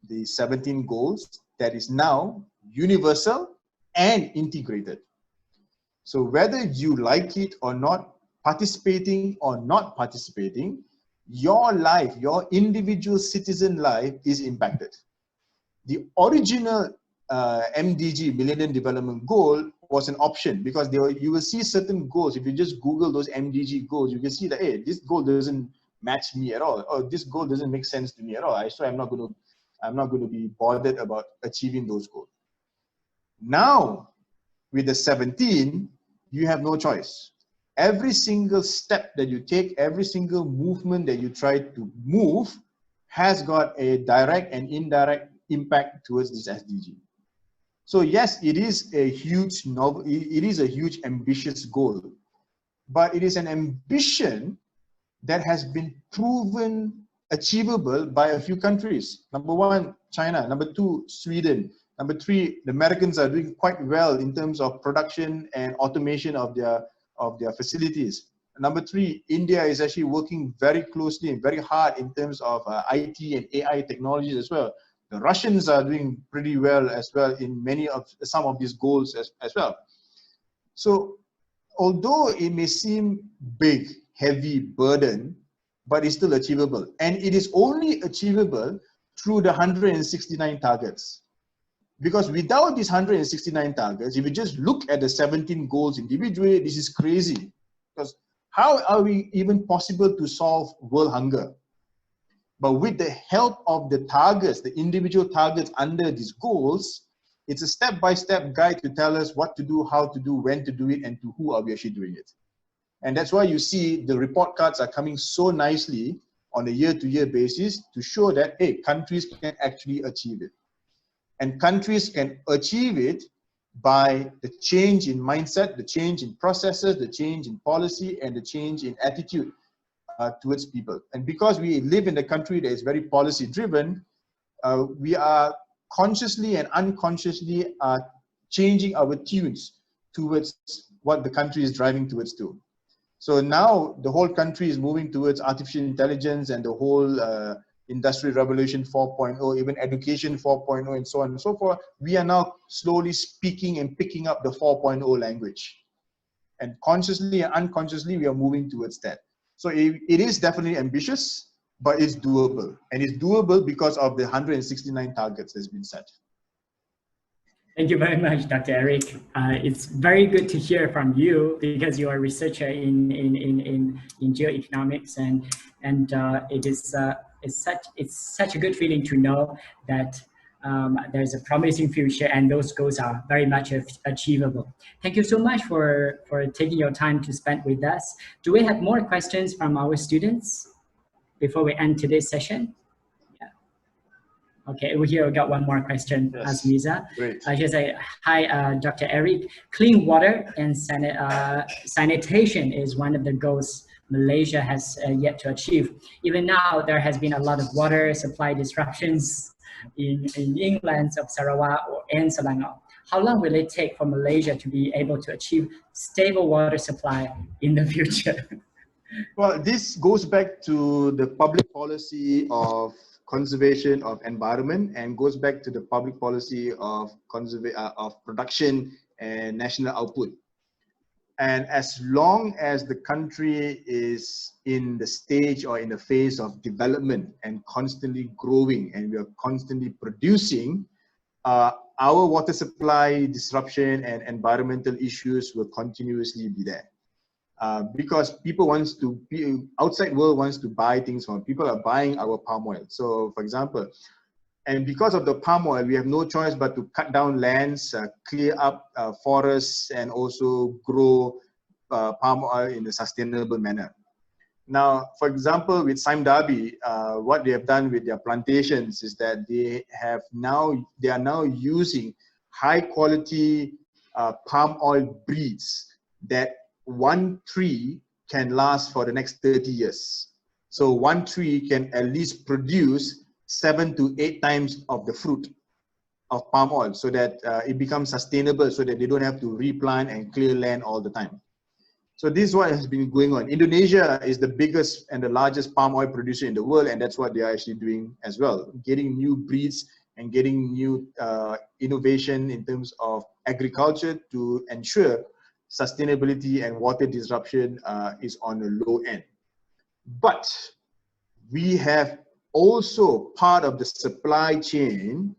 the 17 goals that is now universal and integrated. So whether you like it or not, participating or not participating, your life, your individual citizen life is impacted. The original MDG, Millennium Development Goal, was an option because you will see certain goals. If you just Google those MDG goals, you can see that, hey, this goal doesn't match me at all, or this goal doesn't make sense to me at all. So I'm not going to be bothered about achieving those goals. Now, with the 17, you have no choice. every single step that you take, every single movement that you try to move has got a direct and indirect impact towards this SDG. So yes, it is a huge novel, it is a huge ambitious goal, but it is an ambition that has been proven achievable by a few countries. Number one, China. Number two, Sweden. Number three, the Americans are doing quite well in terms of production and automation of their facilities. Number three, India is actually working very closely and very hard in terms of IT and AI technologies as well. The Russians are doing pretty well as well in some of these goals as well. So although it may seem big, heavy burden, but it's still achievable. And it is only achievable through the 169 targets. Because without these 169 targets, if you just look at the 17 goals individually, this is crazy. Because how are we even possible to solve world hunger? But with the help of the targets, the individual targets under these goals, it's a step-by-step guide to tell us what to do, how to do, when to do it, and to who are we actually doing it. And that's why you see the report cards are coming so nicely on a year-to-year basis to show that, hey, countries can actually achieve it. And countries can achieve it by the change in mindset, the change in processes, the change in policy, and the change in attitude towards people. And because we live in a country that is very policy-driven, we are consciously and unconsciously changing our tunes towards what the country is driving towards too. So now the whole country is moving towards artificial intelligence and the whole Industrial Revolution 4.0, even Education 4.0, and so on and so forth. We are now slowly speaking and picking up the 4.0 language. And consciously and unconsciously, we are moving towards that. So it is definitely ambitious, but it's doable. And it's doable because of the 169 targets that's been set. Thank you very much, Dr. Eric. It's very good to hear from you because you are a researcher in geoeconomics, and it's such a good feeling to know that there's a promising future and those goals are very much achievable. Thank you so much for taking your time to spend with us. Do we have more questions from our students before we end today's session? Okay, we here got one more question. Yes. Asmiza. Great. She says, hi, Dr. Eric. Clean water and sanitation is one of the goals Malaysia has yet to achieve. Even now, there has been a lot of water supply disruptions in inlands of Sarawak and Selangor. How long will it take for Malaysia to be able to achieve stable water supply in the future? Well, this goes back to the public policy of conservation of environment and goes back to the public policy of production and national output. And as long as the country is in the stage or in the phase of development and constantly growing and we are constantly producing, our water supply disruption and environmental issues will continuously be there. Because people outside world wants to buy things from, people are buying our palm oil. So for example, and because of the palm oil, we have no choice but to cut down lands, clear up forests, and also grow palm oil in a sustainable manner. Now, for example, with Sime Darby, what they have done with their plantations is that they are now using high quality palm oil breeds that one tree can last for the next 30 years. So one tree can at least produce 7 to 8 times of the fruit of palm oil so that it becomes sustainable so that they don't have to replant and clear land all the time. So this is what has been going on. Indonesia is the biggest and the largest palm oil producer in the world, and that's what they are actually doing as well, getting new breeds and getting new innovation in terms of agriculture to ensure sustainability and water disruption is on a low end. But we have also part of the supply chain,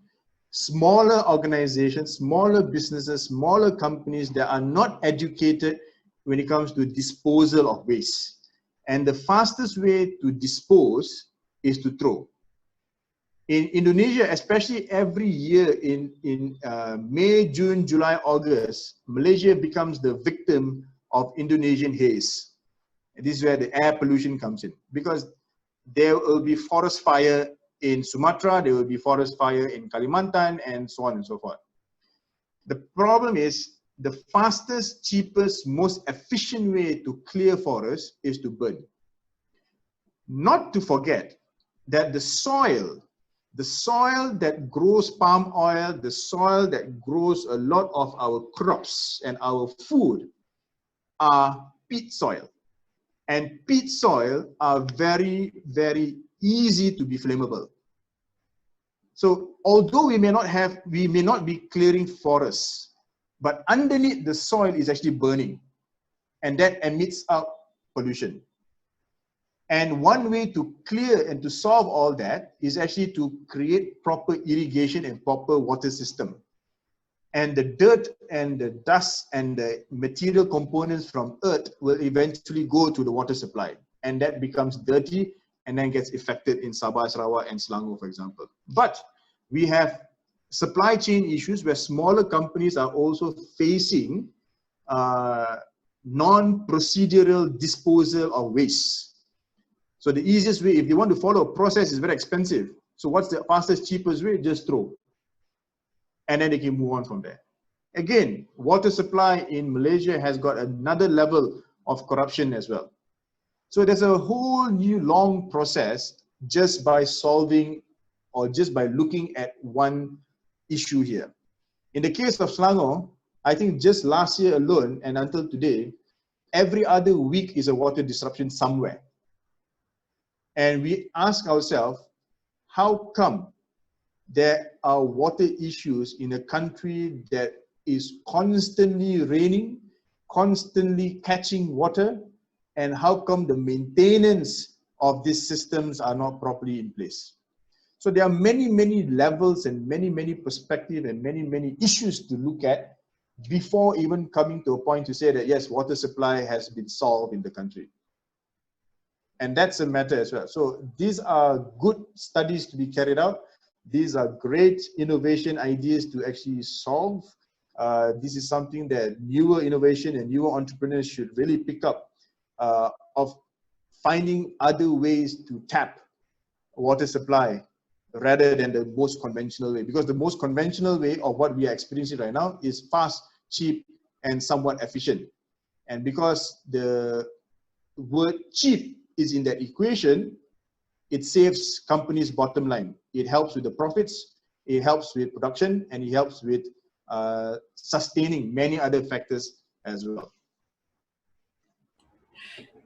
smaller organizations, smaller businesses, smaller companies that are not educated when it comes to disposal of waste. And the fastest way to dispose is to throw. In Indonesia, especially every year in May, June, July, August, Malaysia becomes the victim of Indonesian haze. And this is where the air pollution comes in, because there will be forest fire in Sumatra, there will be forest fire in Kalimantan, and so on and so forth. The problem is the fastest, cheapest, most efficient way to clear forests is to burn. Not to forget that the soil that grows palm oil, the soil that grows a lot of our crops and our food are peat soil. And peat soil are very, very easy to be flammable. So although we may not be clearing forests, but underneath the soil is actually burning, and that emits out pollution. And one way to clear and to solve all that is actually to create proper irrigation and proper water system. And the dirt and the dust and the material components from earth will eventually go to the water supply. And that becomes dirty and then gets affected in Sabah, Sarawak, and Selangor, for example. But we have supply chain issues where smaller companies are also facing non-procedural disposal of waste. So the easiest way, if you want to follow a process, is very expensive. So what's the fastest, cheapest way? Just throw. And then they can move on from there. Again, water supply in Malaysia has got another level of corruption as well. So there's a whole new long process just by solving or just by looking at one issue here. In the case of Selangor, I think just last year alone and until today, every other week is a water disruption somewhere. And we ask ourselves, how come there are water issues in a country that is constantly raining, constantly catching water, and how come the maintenance of these systems are not properly in place? So there are many, many levels and many, many perspectives and many, many issues to look at before even coming to a point to say that, yes, water supply has been solved in the country. And that's a matter as well. So these are good studies to be carried out. These are great innovation ideas to actually solve. This is something that newer innovation and newer entrepreneurs should really pick up, of finding other ways to tap water supply rather than the most conventional way. Because the most conventional way of what we are experiencing right now is fast, cheap, and somewhat efficient. And because the word cheap is in that equation, it saves companies' bottom line. It helps with the profits, it helps with production, and it helps with sustaining many other factors as well.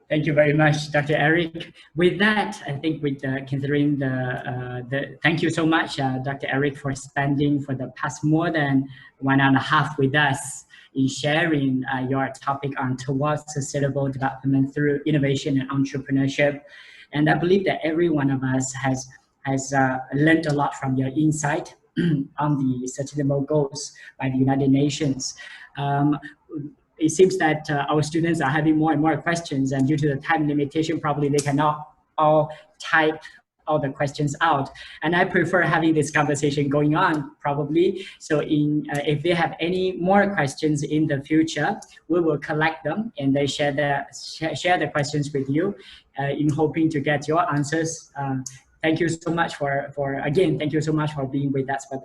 Thank you very much, Dr. Eric. With that, I think with considering thank you so much, Dr. Eric, for spending for the past more than 1.5 with us in sharing your topic on towards sustainable development through innovation and entrepreneurship. And I believe that every one of us has learned a lot from your insight on the sustainable goals by the United Nations. It seems that our students are having more and more questions, and due to the time limitation, probably they cannot all type all the questions out. And I prefer having this conversation going on, probably. So if they have any more questions in the future, we will collect them and they share the questions with you in hoping to get your answers. Thank you so much thank you so much for being with us for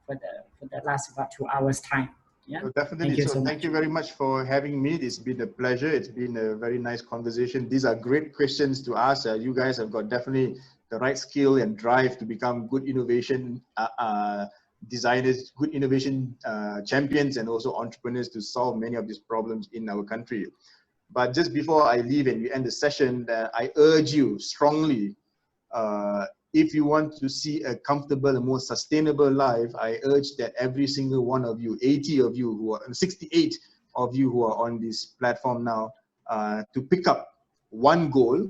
the last about 2 hours time. Yeah. So definitely. Thank you very much for having me. It's been a pleasure. It's been a very nice conversation. These are great questions to ask. You guys have got definitely the right skill and drive to become good innovation designers, good innovation champions, and also entrepreneurs to solve many of these problems in our country. But just before I leave and we end the session, I urge you strongly, if you want to see a comfortable and more sustainable life, I urge that every single one of you, 80 of you who are, 68 of you who are on this platform now, to pick up one goal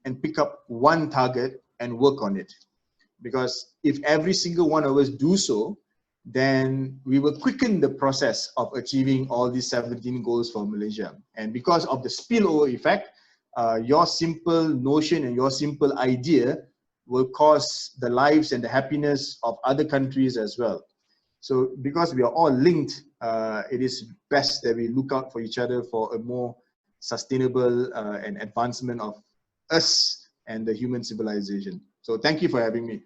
and pick up one target and work on it. Because if every single one of us do so, then we will quicken the process of achieving all these 17 goals for Malaysia. And because of the spillover effect, your simple notion and your simple idea will cause the lives and the happiness of other countries as well. So because we are all linked, it is best that we look out for each other for a more sustainable and advancement of us and the human civilization. So thank you for having me.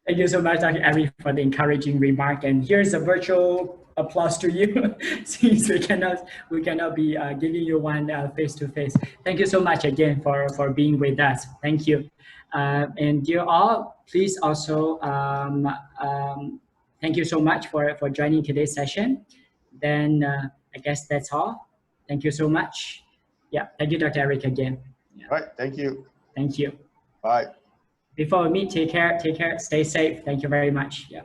Thank you so much, Dr. Eric, for the encouraging remark. And here's a virtual applause to you, since we cannot be giving you one face to face. Thank you so much again for being with us. Thank you. And dear all, please also thank you so much for joining today's session. Then I guess that's all. Thank you so much. Yeah, thank you, Dr. Eric, again. Yeah. All right, thank you. Thank you. Bye. Before we meet, take care, stay safe. Thank you very much. Yeah.